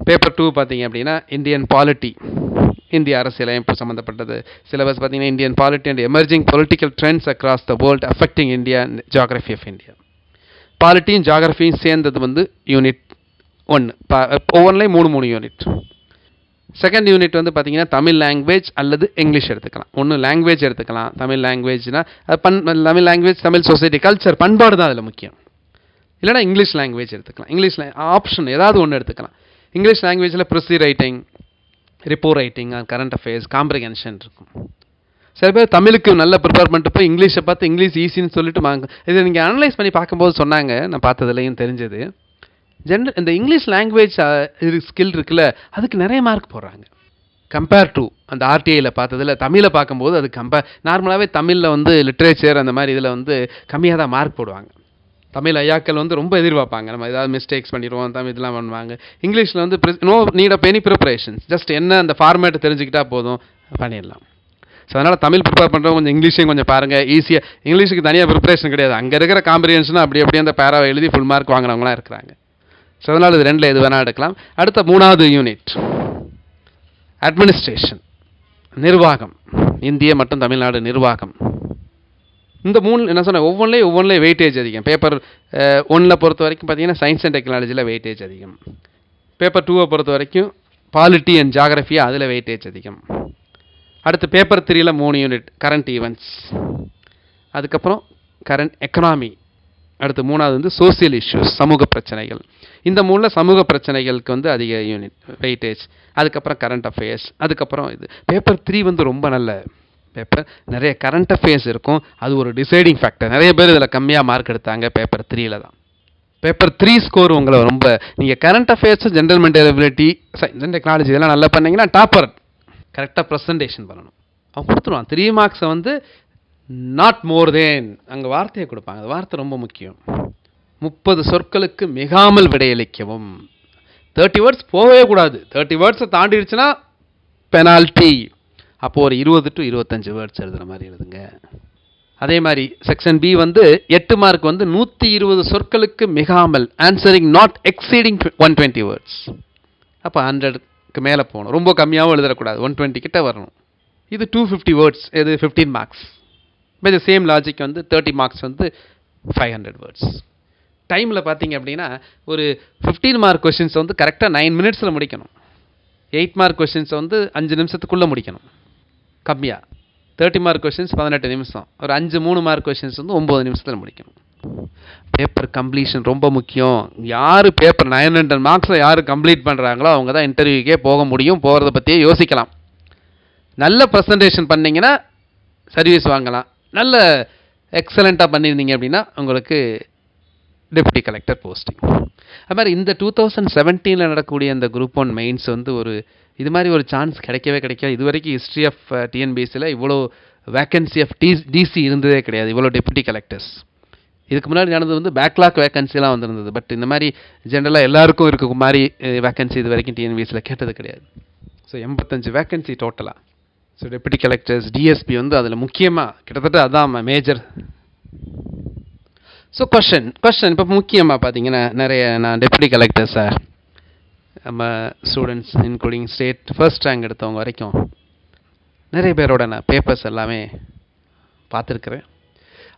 பேப்பர் 2 பார்த்தீங்க அப்படின்னா இந்தியன் பாலிட்டி, இந்திய அரசியலமைப்பு சம்மந்தப்பட்டது. சிலபஸ் பார்த்தீங்கன்னா Indian polity and emerging political trends across the world affecting India and geography of India. பாலிட்டியும் ஜியாகிரஃபியும் சேர்ந்தது வந்து யூனிட் 1. ஒவ்வொன்றிலையும் 3 யூனிட். செகண்ட் யூனிட் வந்து பார்த்தீங்கன்னா தமிழ் லாங்குவேஜ் அல்லது இங்கிலீஷ் எடுத்துக்கலாம். ஒன்று லாங்குவேஜ் எடுத்துக்கலாம். தமிழ் லாங்குவேஜ்னா Tamil language, Tamil society, culture, பண்பாடு தான் அதில் முக்கியம். இல்லைனா இங்கிலீஷ் லாங்குவேஜ் எடுத்துக்கலாம். இங்கிலீஷ் ஆப்ஷன் ஏதாவது ஒன்று எடுத்துக்கலாம். இங்கிலீஷ் லாங்குவேஜில் precis writing, report writing, current affairs, comprehension இருக்கும். சில பேர் தமிழுக்கு நல்ல ப்ரிப்பேர் பண்ணிட்டு போய் இங்கிலீஷை பார்த்து இங்கிலீஷ் ஈஸின்னு சொல்லிட்டு இதை நீங்கள் அனலைஸ் பண்ணி பார்க்கும்போது சொன்னாங்க, நான் பார்த்ததுலையும் தெரிஞ்சது, இந்த இங்கிலீஷ் லாங்குவேஜ் ஸ்கில் இருக்குல்ல, அதுக்கு நிறைய மார்க் போடுறாங்க. கம்பேர் டு அந்த ஆர்டிஐயில் பார்த்ததில் தமிழை பார்க்கும்போது அது நார்மலாகவே தமிழில் வந்து லிட்ரேச்சர் அந்த மாதிரி இதில் வந்து கம்மியாக தான் மார்க் போடுவாங்க. தமிழ் ஐயாக்கள் வந்து ரொம்ப எதிர்பார்ப்பாங்க, நம்ம ஏதாவது மிஸ்டேக்ஸ் பண்ணிடுவோம், தமிழ் இதெல்லாம் பண்ணுவாங்க. இங்கிலீஷில் வந்து no need of any preparations, just என்ன அந்த ஃபார்மேட்டை தெரிஞ்சுக்கிட்டா போதும், பண்ணிடலாம். ஸோ அதனால் தமிழ் ப்ரிப்பேர் பண்ணுறவங்க கொஞ்சம் இங்கிலீஷையும் கொஞ்சம் பாருங்கள். ஈஸியாக இங்கிலீஷுக்கு தனியாக ப்ரிப்பரேஷன் கிடையாது, அங்கே இருக்கிற காம்ப்ரிஹென்ஷனும் அப்படியே அந்த பேராவை எழுதி ஃபுல் மார்க் வாங்கினவங்களாம் இருக்கிறாங்க. ஸோ அதனால் இது ரெண்டில் எது வேணால் எடுக்கலாம். அடுத்த 3வது யூனிட் அட்மினிஸ்ட்ரேஷன், நிர்வாகம், இந்திய மற்றும் தமிழ்நாடு நிர்வாகம். இந்த 3 என்ன சொன்ன ஒவ்வொன்றிலையும் வெயிட்டேஜ் அதிகம். பேப்பர் 1 பொறுத்த வரைக்கும் பார்த்தீங்கன்னா சயின்ஸ் அண்ட் டெக்னாலஜியில் வெயிட்டேஜ் அதிகம். பேப்பர் 2 பொறுத்த வரைக்கும் பாலிட்டி அண்ட் ஜாகிரஃபி, அதில் வெயிட்டேஜ் அதிகம். அடுத்து பேப்பர் 3ல் 3 யூனிட் கரண்ட் ஈவெண்ட்ஸ், அதுக்கப்புறம் கரண்ட் எக்கனாமி, அடுத்து 3வது வந்து சோசியல் இஷ்யூஸ், சமூக பிரச்சனைகள். இந்த 3ல் சமூக பிரச்சனைகளுக்கு வந்து அதிக யூனிட் வெயிட்டேஜ். அதுக்கப்புறம் கரண்ட் அஃபேர்ஸ், அதுக்கப்புறம் இது பேப்பர் 3 வந்து ரொம்ப நல்ல பேப்பர், நிறைய கரண்ட் அஃபேர்ஸ் இருக்கும், அது ஒரு டிசைடிங் ஃபேக்டர். நிறைய பேர் இதில் கம்மியாக மார்க் எடுத்தாங்க பேப்பர் 3ல் தான். பேப்பர் 3 ஸ்கோர் உங்களை ரொம்ப, நீங்கள் current affairs, general mental ability, science and technology இதெல்லாம் நல்லா பண்ணீங்கன்னா டாப்பர். கரெக்டாக ப்ரெசன்டேஷன் பண்ணணும், அவன் கொடுத்துருவான். 3 மார்க்ஸை வந்து நாட் மோர் தேன், அங்கே வார்த்தையை கொடுப்பாங்க, அந்த வார்த்தை ரொம்ப முக்கியம். 30 சொற்களுக்கு மிகாமல் விடையளிக்கவும். 30 வேர்ட்ஸ் போகவே கூடாது, 30 வேர்ட்ஸை தாண்டிடுச்சுன்னா பெனால்ட்டி. அப்போது ஒரு 20 to 25 வேர்ட்ஸ் எழுதுகிற மாதிரி எழுதுங்க. அதே மாதிரி செக்ஷன் பி வந்து 8 மார்க் வந்து 120 சொற்களுக்கு மிகாமல், ஆன்சரிங் நாட் எக்ஸீடிங் 120 வேர்ட்ஸ். அப்போ 100க்கு மேலே போகணும், ரொம்ப கம்மியாகவும் எழுதக்கூடாது, 120 கிட்ட வரணும். இது 250 வேர்ட்ஸ், இது 15 மார்க்ஸ். இப்போ இந்த சேம் லாஜிக் வந்து 30 மார்க்ஸ் வந்து 500 வேர்ட்ஸ். டைமில் பார்த்தீங்க அப்படின்னா ஒரு 15 மார்க் கொஷின்ஸ் வந்து கரெக்டாக 9 மினிட்ஸில் முடிக்கணும். 8 மார்க் கொஷின்ஸை வந்து 5 நிமிஷத்துக்குள்ளே முடிக்கணும் கம்மியாக. 30 மார்க் கொஷின்ஸ் 18 நிமிஷம். ஒரு 3 மார்க் கொஷின்ஸ் வந்து 9 நிமிஷத்தில் முடிக்கணும். பேப்பர் கம்ப்ளீஷன் ரொம்ப முக்கியம். யார் பேப்பர் 900 மார்க்ஸில் யார் கம்ப்ளீட் பண்ணுறாங்களோ அவங்க தான் இன்டர்வியூக்கே போக முடியும், போகிறத பற்றியே யோசிக்கலாம். நல்ல ப்ரெசன்டேஷன் பண்ணிங்கன்னா சர்வீஸ் வாங்கலாம், நல்ல எக்ஸலண்ட்டாக பண்ணியிருந்தீங்க அப்படின்னா உங்களுக்கு டெப்யூட்டி கலெக்டர் போஸ்டிங். அது மாதிரி இந்த 2017 நடக்கக்கூடிய அந்த குரூப் 1 மெயின்ஸ் வந்து ஒரு இது மாதிரி ஒரு சான்ஸ் கிடைக்கவே கிடைக்காது. இது வரைக்கும் ஹிஸ்ட்ரி ஆஃப் டிஎன்பிஎஸ்சியில் இவ்வளோ வேக்கன்சி ஆஃப் டிசி இருந்ததே கிடையாது, இவ்வளோ டெப்யூட்டி கலெக்டர்ஸ். இதுக்கு முன்னாடி நடந்தது வந்து பேக்லாக் வேக்கன்சிலாம் வந்துருந்தது. பட் இந்த மாதிரி ஜென்ரலாக எல்லாருக்கும் இருக்க மாதிரி வேக்கன்சி இது வரைக்கும் டிஎன்பிஎஸ்சியில் கேட்டது கிடையாது. ஸோ 85 வேக்கன்சி டோட்டலாக. ஸோ டெப்யூட்டி கலெக்டர்ஸ், டிஎஸ்பி வந்து அதில் முக்கியமாக கிட்டத்தட்ட அதான் மேஜர். ஸோ கொஷன் இப்போ முக்கியமாக பார்த்தீங்கன்னா நிறைய நான் டெப்யூட்டி கலெக்டர் சார் நம்ம students including state first rank எடுத்தவங்க வரைக்கும் நிறைய பேரோட நான் பேப்பர்ஸ் எல்லாமே பார்த்துருக்குறேன்.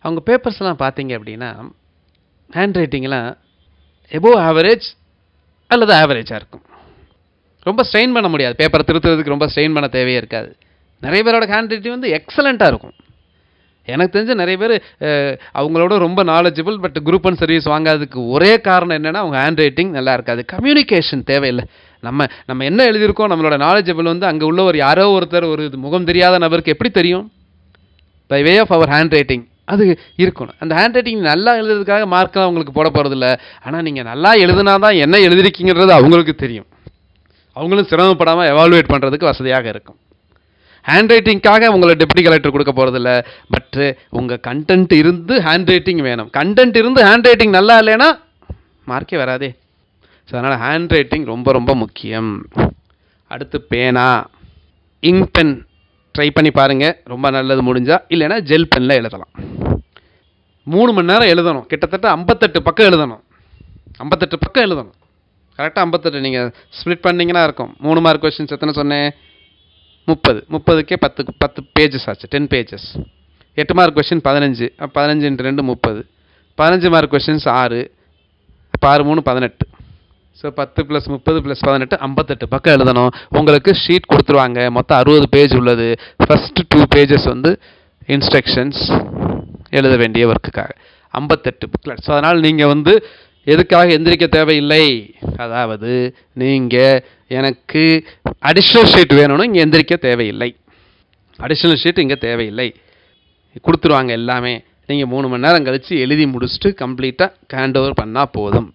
அவங்க பேப்பர்ஸ் எல்லாம் பார்த்தீங்க அப்படின்னா ஹேண்ட் ரைட்டிங்லாம் எபோவ் ஆவரேஜ் அல்லது ஆவரேஜாக இருக்கும். ரொம்ப ஸ்ட்ரெயின் பண்ண முடியாது, பேப்பரை திருத்துறதுக்கு ரொம்ப ஸ்ட்ரெயின் பண்ண தேவையே இருக்காது. நிறைய பேரோட ஹேண்ட் ரைட்டிங் வந்து எக்ஸலண்ட்டாக இருக்கும். எனக்கு தெரிஞ்ச நிறைய பேர் அவங்களோட ரொம்ப நாலேஜபிள், பட் குரூப் 1 சர்வீஸ் வாங்காததுக்கு ஒரே காரணம் என்னென்னா அவங்க ஹேண்ட் ரைட்டிங் நல்லா இருக்காது, கம்யூனிகேஷன் தேவையில்லை. நம்ம என்ன எழுதியிருக்கோம், நம்மளோட நாலேஜபிள் வந்து அங்கே உள்ள ஒரு யாரோ ஒருத்தர் ஒரு முகம் தெரியாத நபருக்கு எப்படி தெரியும்? பை வே ஆஃப் அவர் ஹேண்ட் ரைட்டிங் அது இருக்கணும். அந்த ஹேண்ட் ரைட்டிங் நல்லா எழுதுறதுக்காக மார்க்கெலாம் அவங்களுக்கு போட போகிறதில்ல. ஆனால் நீங்கள் நல்லா எழுதுனா தான் என்ன எழுதிருக்கீங்கிறது அவங்களுக்கு தெரியும், அவங்களும் சிரமப்படாமல் எவாலுவேட் பண்ணுறதுக்கு வசதியாக இருக்கும். ஹேண்ட் ரைட்டிங்காக உங்களை டெப்யூட்டி கலெக்டர் கொடுக்க போகிறதில்ல, பட் உங்கள் கண்டென்ட் இருந்து ஹேண்ட் ரைட்டிங் வேணும். கண்டென்ட் இருந்து ஹேண்ட் ரைட்டிங் நல்லா இல்லைன்னா மார்க்கே வராதே. ஸோ அதனால் ஹேண்ட் ரைட்டிங் ரொம்ப ரொம்ப முக்கியம். அடுத்து பேனா, இங்க் பென் ட்ரை பண்ணி பாருங்கள், ரொம்ப நல்லது. முடிஞ்சால் இல்லைன்னா ஜெல் பெனில் எழுதலாம். 3 மணி நேரம் எழுதணும், கிட்டத்தட்ட 58 பக்கம் எழுதணும். 58 பக்கம் எழுதணும், கரெக்டாக 58. நீங்கள் ஸ்ப்ளிட் பண்ணிங்கன்னா இருக்கும். 3 மார்க் கொஸ்டின்ஸ் எத்தனை சொன்னேன்? 30க்கே 10 பேஜஸ் ஆச்சு, 10 pages. 8 mark question 15, 15 × 2 30. 15 mark questions 6, இப்போ 6 3 18. ஸோ 10 + 30 + 18 58 பக்கம் எழுதணும். உங்களுக்கு ஷீட் கொடுத்துருவாங்க, மொத்தம் 60 பேஜ் உள்ளது. ஃபஸ்ட்டு 2 பேஜஸ் வந்து இன்ஸ்ட்ரக்ஷன்ஸ் எழுத வேண்டிய ஒர்க்குக்காக, 58 புக்லெட். ஸோ அதனால் நீங்கள் வந்து எதுக்காக எந்திரிக்க தேவையில்லை, அதாவது நீங்கள் எனக்கு அடிஷ்னல் ஷீட் வேணும்னு இங்கே எந்திரிக்க தேவையில்லை. அடிஷ்னல் ஷீட் இங்கே தேவையில்லை, கொடுத்துருவாங்க எல்லாமே. நீங்கள் 3 மணி நேரம் கழித்து எழுதி முடிச்சுட்டு கம்ப்ளீட்டாக ஹேண்ட் ஓவர் பண்ணால் போதும்.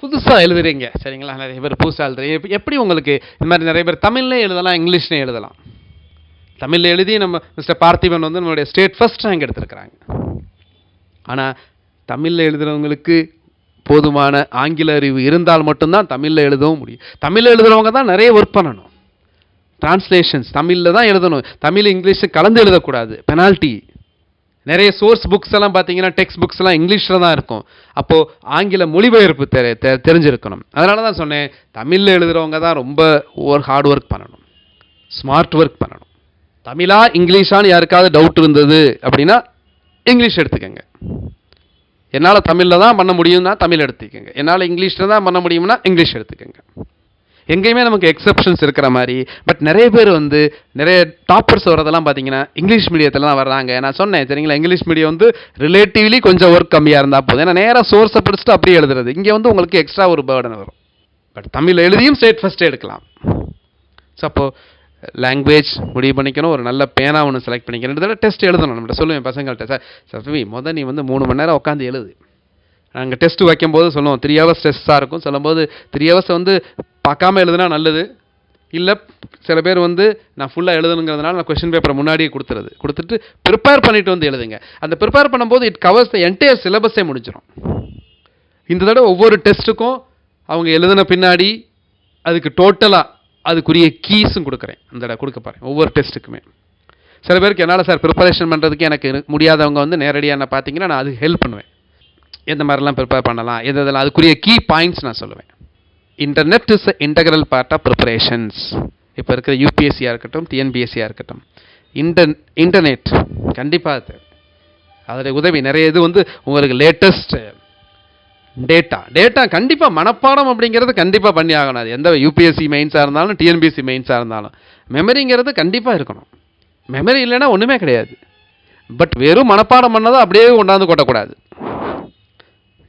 புதுசாக எழுதுறீங்க சரிங்களா, நிறைய பேர் புதுசாக எழுதுறீங்க. எப்படி உங்களுக்கு இந்த மாதிரி நிறைய பேர் தமிழ்லேயே எழுதலாம், இங்கிலீஷ்லேயும் எழுதலாம். தமிழில் எழுதி நம்ம மிஸ்டர் பார்த்திபன் வந்து நம்மளுடைய ஸ்டேட் ஃபர்ஸ்ட் ரேங்க் எடுத்திருக்கிறாங்க. ஆனால் தமிழில் எழுதுகிறவங்களுக்கு போதுமான ஆங்கில அறிவு இருந்தால் மட்டும்தான் தமிழில் எழுதவும் முடியும். தமிழில் எழுதுகிறவங்க தான் நிறைய ஒர்க் பண்ணணும். டிரான்ஸ்லேஷன்ஸ் தமிழில் தான் எழுதணும். தமிழ் இங்கிலீஷு கலந்து எழுதக்கூடாது, பெனால்ட்டி. நிறைய சோர்ஸ் புக்ஸ் எல்லாம் பார்த்தீங்கன்னா டெக்ஸ்ட் புக்ஸ் எல்லாம் இங்கிலீஷில் தான் இருக்கும். அப்போது ஆங்கில மொழிபெயர்ப்பு தெரிஞ்சிருக்கணும். அதனால தான் சொன்னேன், தமிழில் எழுதுகிறவங்க தான் ரொம்ப ஹார்ட் ஒர்க் பண்ணணும், ஸ்மார்ட் ஒர்க் பண்ணணும். தமிழா இங்கிலீஷான்னு யாருக்காவது டவுட் இருந்தது அப்படின்னா இங்கிலீஷ் எடுத்துக்கங்க. என்னால் தமிழில் தான் பண்ண முடியும்னா தமிழ் எடுத்துக்கங்க, என்னால் இங்கிலீஷில் தான் பண்ண முடியும்னா இங்கிலீஷ் எடுத்துக்கங்க. எங்கேயுமே நமக்கு எக்ஸப்ஷன்ஸ் இருக்கிற மாதிரி. பட் நிறைய பேர் வந்து நிறைய டாப்பர்ஸ் வரதெல்லாம் பார்த்தீங்கன்னா இங்கிலீஷ் மீடியத்தில் தான் வர்றாங்க. நான் சொன்னேன் சரிங்களா, இங்கிலீஷ் மீடியம் வந்து ரிலேட்டிவ்லி கொஞ்சம் ஒர்க் கம்மியாக இருந்தால் போதும். ஏன்னா நேராக சோர்ஸை படிச்சுட்டு அப்படியே எழுதுறது. இங்கே வந்து உங்களுக்கு எக்ஸ்ட்ரா ஒரு பேர்டன் வரும். பட் தமிழ் எழுதியும் ஸ்டேட் ஃபஸ்ட்டே எடுக்கலாம். ஸோ அப்போது லாங்குவேஜ் முடிவு பண்ணிக்கணும். ஒரு நல்ல பேனா ஒன்று செலக்ட் பண்ணிக்கணும். 2 தடவை டெஸ்ட் எழுதணும். நம்மகிட்ட சொல்லுவேன் பசங்கள்கிட்ட, சார் நீ வந்து 3 மணி நேரம் உட்காந்து எழுது. நாங்கள் டெஸ்ட்டு வைக்கும்போது சொல்லுவோம் 3 ஹவர்ஸ் டெஸ்ட்டாக இருக்கும். சொல்லும்போது 3 ஹவர்ஸ் வந்து பார்க்காம எழுதுனா நல்லது. இல்லை சில பேர் வந்து நான் ஃபுல்லாக எழுதணுங்கிறதுனால நான் கொஷின் பேப்பரை முன்னாடியே கொடுத்துட்டு ப்ரிப்பேர் பண்ணிட்டு வந்து எழுதுங்க. அந்த ப்ரிப்பேர் பண்ணும்போது இட் கவர்ஸ் த என்டையர் சிலபஸே முடிஞ்சிடும். இந்த தடவை ஒவ்வொரு டெஸ்ட்டுக்கும் அவங்க எழுதின பின்னாடி அதுக்கு டோட்டலாக அதுக்குரிய கீஸும் கொடுக்குறேன். அந்த தடவை கொடுக்க போகிறேன் ஒவ்வொரு டெஸ்ட்டுக்குமே. சில பேருக்கு என்னால் சார் ப்ரிப்பரேஷன் பண்ணுறதுக்கு எனக்கு முடியாதவங்க வந்து நேரடியாக என்ன பார்த்தீங்கன்னா நான் அதுக்கு ஹெல்ப் பண்ணுவேன். எந்த மாதிரிலாம் ப்ரிப்பேர் பண்ணலாம், எதெல்லாம் அதுக்குரிய கீ பாயிண்ட்ஸ் நான் சொல்லுவேன். Internet is a integral part of preparations. இப்போ இருக்கிற யூபிஎஸ்சியாக இருக்கட்டும், டிஎன்பிஎஸ்சியாக இருக்கட்டும், இன்டர்நெட் கண்டிப்பாக தேவை. அதோடைய உதவி நிறைய. இது வந்து உங்களுக்கு லேட்டஸ்ட் டேட்டா கண்டிப்பாக மனப்பாடம் அப்படிங்கிறது கண்டிப்பாக பண்ணி ஆகணும். அது எந்த யூபிஎஸ்சி மெயின்ஸாக இருந்தாலும் டிஎன்பிஎஸ்சி மெயின்ஸாக இருந்தாலும் மெமரிங்கிறது கண்டிப்பாக இருக்கணும். மெமரி இல்லைன்னா ஒன்றுமே கிடையாது. பட் வெறும் மனப்பாடம் பண்ணதை அப்படியே கொண்டாந்து கொட்டக்கூடாது.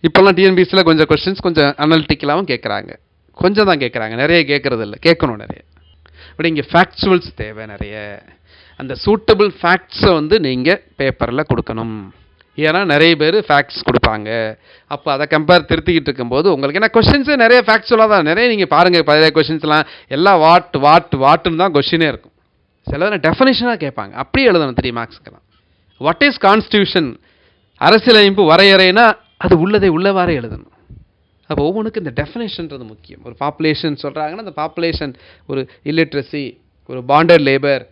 இப்போல்லாம் டிஎன்பிஎஸ்சியில் கொஞ்சம் கொஸ்டின்ஸ் கொஞ்சம் அனலிட்டிக்கலாகவும் கேட்குறாங்க. கொஞ்சம் தான் கேட்குறாங்க, நிறைய கேட்குறது இல்லை. கேட்கணும் நிறைய. பட் இங்கே ஃபேக்சுவல்ஸ் தேவை நிறைய. அந்த சூட்டபிள் ஃபேக்ட்ஸை வந்து நீங்கள் பேப்பரில் கொடுக்கணும். ஏன்னா நிறைய பேர் ஃபேக்ட்ஸ் கொடுப்பாங்க. அப்போ அதை திருத்திக்கிட்டு இருக்கும்போது உங்களுக்கு ஏன்னா கொஸ்டின்ஸே நிறைய ஃபேக்சுவலாக தான் நிறைய. நீங்கள் பாருங்கள் பழைய கொஸ்டின்ஸ்லாம் எல்லாம் வாட்டுன்னு தான் கொஸ்டினே இருக்கும். சில டெஃபனிஷனாக கேட்பாங்க. அப்படியே எழுதணும் 3 மார்க்ஸ்க்கெல்லாம். வாட் இஸ் கான்ஸ்டியூஷன், அரசியலமைப்பு வரையறைனா அது உள்ளவாறு எழுதணும். அப்போ ஒவ்வொன்றுக்கு இந்த டெஃபினேஷன்றது முக்கியம். ஒரு பாப்புலேஷன் சொல்கிறாங்கன்னா அந்த பாப்புலேஷன் ஒரு இல்லிட்ரஸி, ஒரு பாண்டட் லேபர்,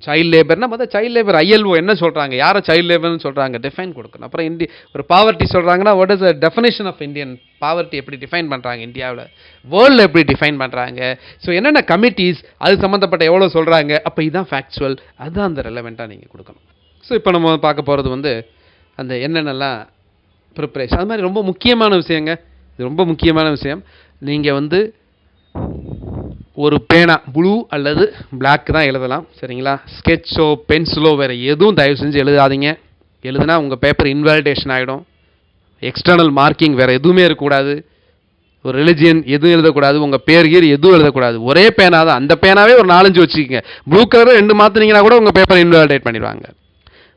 சைல்டு லேபர்னா மொதல் சைல்டு லேபர் ஐஎல்ஓ என்ன சொல்கிறாங்க, யாரை சைல்டு லேபர்னு சொல்கிறாங்க டிஃபைன் கொடுக்கணும். அப்புறம் ஒரு பாவர்ட்டி சொல்கிறாங்கன்னா what is the definition of Indian poverty, எப்படி டிஃபைன் பண்ணுறாங்க இந்தியாவில், வேர்ல்டில் எப்படி டிஃபைன் பண்ணுறாங்க. ஸோ என்னென்ன கமிட்டிஸ் அது சம்மந்தப்பட்ட எவ்வளோ சொல்கிறாங்க. அப்போ இதுதான் ஃபேக்சுவல், அதுதான் அந்த ரெலவெண்ட்டாக நீங்கள் கொடுக்கணும். ஸோ இப்போ நம்ம பார்க்க போகிறது வந்து அந்த என்னென்னலாம் ப்ரிப்பரேஷன். அது மாதிரி ரொம்ப முக்கியமான விஷயங்க. இது ரொம்ப முக்கியமான விஷயம். நீங்கள் வந்து ஒரு பேனா ப்ளூ அல்லது பிளாக் தான் எழுதலாம் சரிங்களா. ஸ்கெட்சோ பென்சிலோ வேறு எதுவும் தயவு செஞ்சு எழுதாதீங்க. எழுதுனா உங்கள் பேப்பர் இன்வாலிடேஷன் ஆகிடும். எக்ஸ்டர்னல் மார்க்கிங் வேறு எதுவுமே இருக்கக்கூடாது. ஒரு ரிலிஜியன் எதுவும் எழுதக்கூடாது. உங்கள் பேர் எதுவும் எழுதக்கூடாது. ஒரே பேனா தான். அந்த பேனாவே ஒரு 4-5 வச்சுக்கோங்க. ப்ளூ கலர் 2 மாற்றினீங்கன்னா கூட உங்கள் பேப்பர் இன்வாலிடேட் பண்ணிடுவாங்க.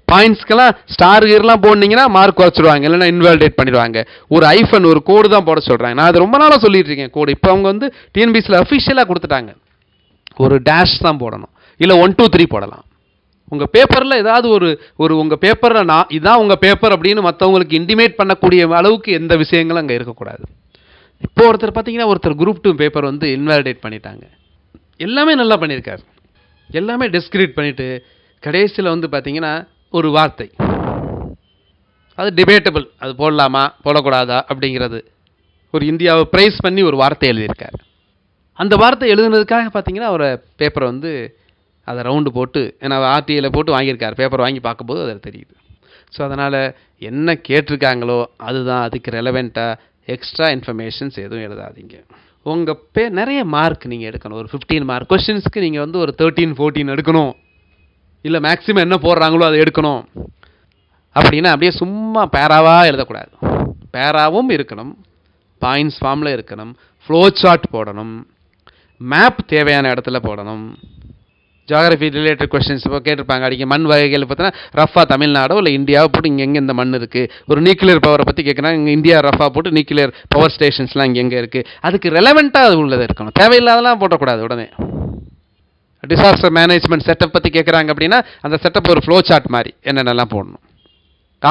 பாயிண்ட்ஸ்க்கெல்லாம் ஸ்டார் கீர்லாம் போடனீங்கன்னா மார்க் குறைச்சிடுவாங்க, இல்லைன்னா இன்வாலிடேட் பண்ணிடுவாங்க. ஒரு ஐஃபன் ஒரு கோடு தான் போட சொல்கிறாங்க. நான் அது ரொம்ப நாளாக சொல்லிட்டு இருக்கேன் கோடு. இப்போ அவங்க வந்து டிஎன்பிஎஸ்சியில் அஃபிஷியலாக கொடுத்துட்டாங்க. ஒரு டேஷ் தான் போடணும், இல்லை 1 2 3 போடலாம். உங்கள் பேப்பரில் ஏதாவது ஒரு உங்கள் பேப்பரில் இதான் உங்கள் பேப்பர் அப்படின்னு மற்றவங்களுக்கு இன்டிமேட் பண்ணக்கூடிய அளவுக்கு எந்த விஷயங்களும் அங்கே இருக்கக்கூடாது. இப்போ ஒருத்தர் குரூப் 2 பேப்பர் வந்து இன்வாலிடேட் பண்ணிட்டாங்க. எல்லாமே நல்லா பண்ணியிருக்காரு, எல்லாமே டிஸ்கிரீட் பண்ணிவிட்டு கடைசியில் வந்து பார்த்தீங்கன்னா ஒரு வார்த்தை அது டிபேட்டபிள், அது போடலாமா போடக்கூடாதா அப்படிங்கிறது ஒரு இந்தியாவை ப்ரைஸ் பண்ணி ஒரு வார்த்தை எழுதியிருக்கார். அந்த வார்த்தை எழுதுனதுக்காக பார்த்தீங்கன்னா அவரை பேப்பரை வந்து அதை ரவுண்டு போட்டு ஏன்னா ஆர்டிஐயில் போட்டு வாங்கியிருக்கார். பேப்பர் வாங்கி பார்க்கும்போது அதில் தெரியுது. ஸோ அதனால் என்ன கேட்டிருக்காங்களோ அதுதான் அதுக்கு ரெலவெண்ட்டாக எக்ஸ்ட்ரா இன்ஃபர்மேஷன்ஸ் எதுவும் எழுதாதீங்க. உங்கள் நிறைய மார்க் நீங்கள் எடுக்கணும். ஒரு 15 மார்க் கொஸ்டின்ஸ்க்கு நீங்கள் வந்து ஒரு 13 14 எடுக்கணும், இல்லை மேக்ஸிமம் என்ன போடுறாங்களோ அதை எடுக்கணும் அப்படின்னா அப்படியே சும்மா பேராவாக எழுதக்கூடாது. பேராவும் இருக்கணும், பாயிண்ட்ஸ் ஃபார்மில் இருக்கணும், ஃப்ளோ சார்ட் போடணும், மேப் தேவையான இடத்துல போடணும். ஜியாகிரபி ரிலேட்டட் கொஸ்டின்ஸ் இப்போ கேட்டிருப்பாங்க. அடிக்க மண் வகைகள் பார்த்தீங்கன்னா ரஃபா தமிழ்நாடோ இல்லை இந்தியாவை போட்டு இங்கே எங்கே இந்த மண் இருக்குது. ஒரு நியூக்ளியர் பவரை பற்றி கேட்குறாங்க, இங்கே இந்தியா ரஃபா போட்டு நியூக்ளியர் பவர் ஸ்டேஷன்ஸ்லாம் இங்கே எங்கே இருக்குது. அதுக்கு ரெலவெண்ட்டாக அது உள்ளது இருக்கணும், தேவையில்லாதெல்லாம் போட்டக்கூடாது உடனே. டிசாஸ்டர் மேனேஜ்மெண்ட் செட்டப் பற்றி கேட்குறாங்க அப்படின்னா அந்த செட்டப் ஒரு ஃப்ளோ சார்ட் மாதிரி என்னென்னலாம் போடணும்.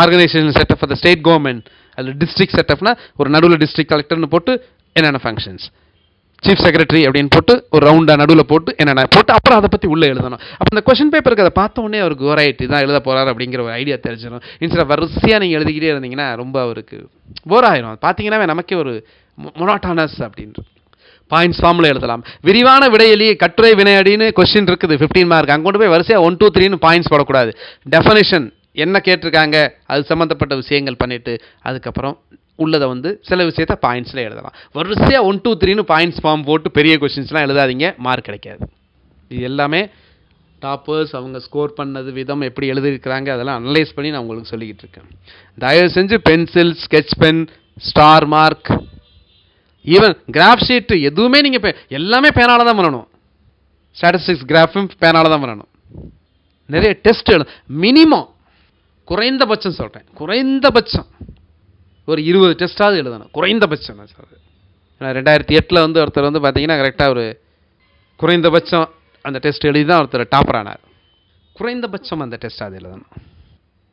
Organisation setup for the state government, அதில் டிஸ்ட்ரிக்ட் செட்டப்னா ஒரு நடுவில் டிஸ்ட்ரிக்ட் கலெக்டர்னு போட்டு என்னென்ன ஃபங்க்ஷன்ஸ், சீஃப் செக்ரட்டரி அப்படின்னு போட்டு ஒரு ரவுண்டாக நடுவில் போட்டு என்னென்ன போட்டு அப்புறம் அதை பற்றி உள்ளே எழுதணும். அப்போ இந்த கொஸ்டின் பேப்பருக்கு அதை பார்த்த உடனே அவருக்கு ஓரைட்டி தான் எழுத போகிறார் அப்படிங்கிற ஒரு ஐடியா தெரிஞ்சிடும். இன்ஸ்டெட் வரிசையாக நீங்கள் எழுதிக்கிட்டே இருந்தீங்கன்னா ரொம்ப அவருக்கு போர் ஆயிரும். பார்த்தீங்கன்னா நமக்கே ஒரு மொனாட்டானஸ் அப்படின்ற பாயிண்ட்ஸ் ஃபார்மில் எழுதலாம். விரிவான விடையெளி கட்டுரை வினையடின்னு கொஸ்டின் இருக்குது 15 மார்க். அங்கே கொண்டு போய் வரிசையாக 1 2 3ன்னு பாயிண்ட்ஸ் போடக்கூடாது. டெஃபனிஷன் என்ன கேட்டிருக்காங்க அது சம்மந்தப்பட்ட விஷயங்கள் பண்ணிவிட்டு அதுக்கப்புறம் உள்ளதை வந்து சில விஷயத்த பாயிண்ட்ஸில் எழுதலாம். வரிசையாக 1 2 3ன்னு பாயிண்ட்ஸ் ஃபார்ம் போட்டு பெரிய கொஸ்டின்ஸ்லாம் எழுதாதீங்க, மார்க் கிடைக்காது. இது எல்லாமே டாப்பர்ஸ் அவங்க ஸ்கோர் பண்ணது விதம் எப்படி எழுதியிருக்கிறாங்க அதெல்லாம் அனலைஸ் பண்ணி நான் உங்களுக்கு சொல்லிக்கிட்டு இருக்கேன். தயவு செஞ்சு pencil, sketch pen, star mark, even graph sheet எதுவுமே நீங்கள் எல்லாமே பேனால தான் பண்ணணும். ஸ்டாட்டிஸ்டிக்ஸ் கிராஃபும் பேனால தான் பண்ணணும். நிறைய டெஸ்ட் மினிமம் குறைந்தபட்சம் சொல்கிறேன், குறைந்தபட்சம் ஒரு 20 டெஸ்ட்டாவது எழுதணும் குறைந்தபட்சம். நான் சொல்கிறேன் 2008 வந்து ஒருத்தர் வந்து பார்த்தீங்கன்னா கரெக்டாக ஒரு குறைந்தபட்சம் அந்த டெஸ்ட் எழுதி தான் ஒருத்தர் டாப்பர் ஆனார். குறைந்தபட்சம் அந்த டெஸ்ட்டாவது எழுதணும்.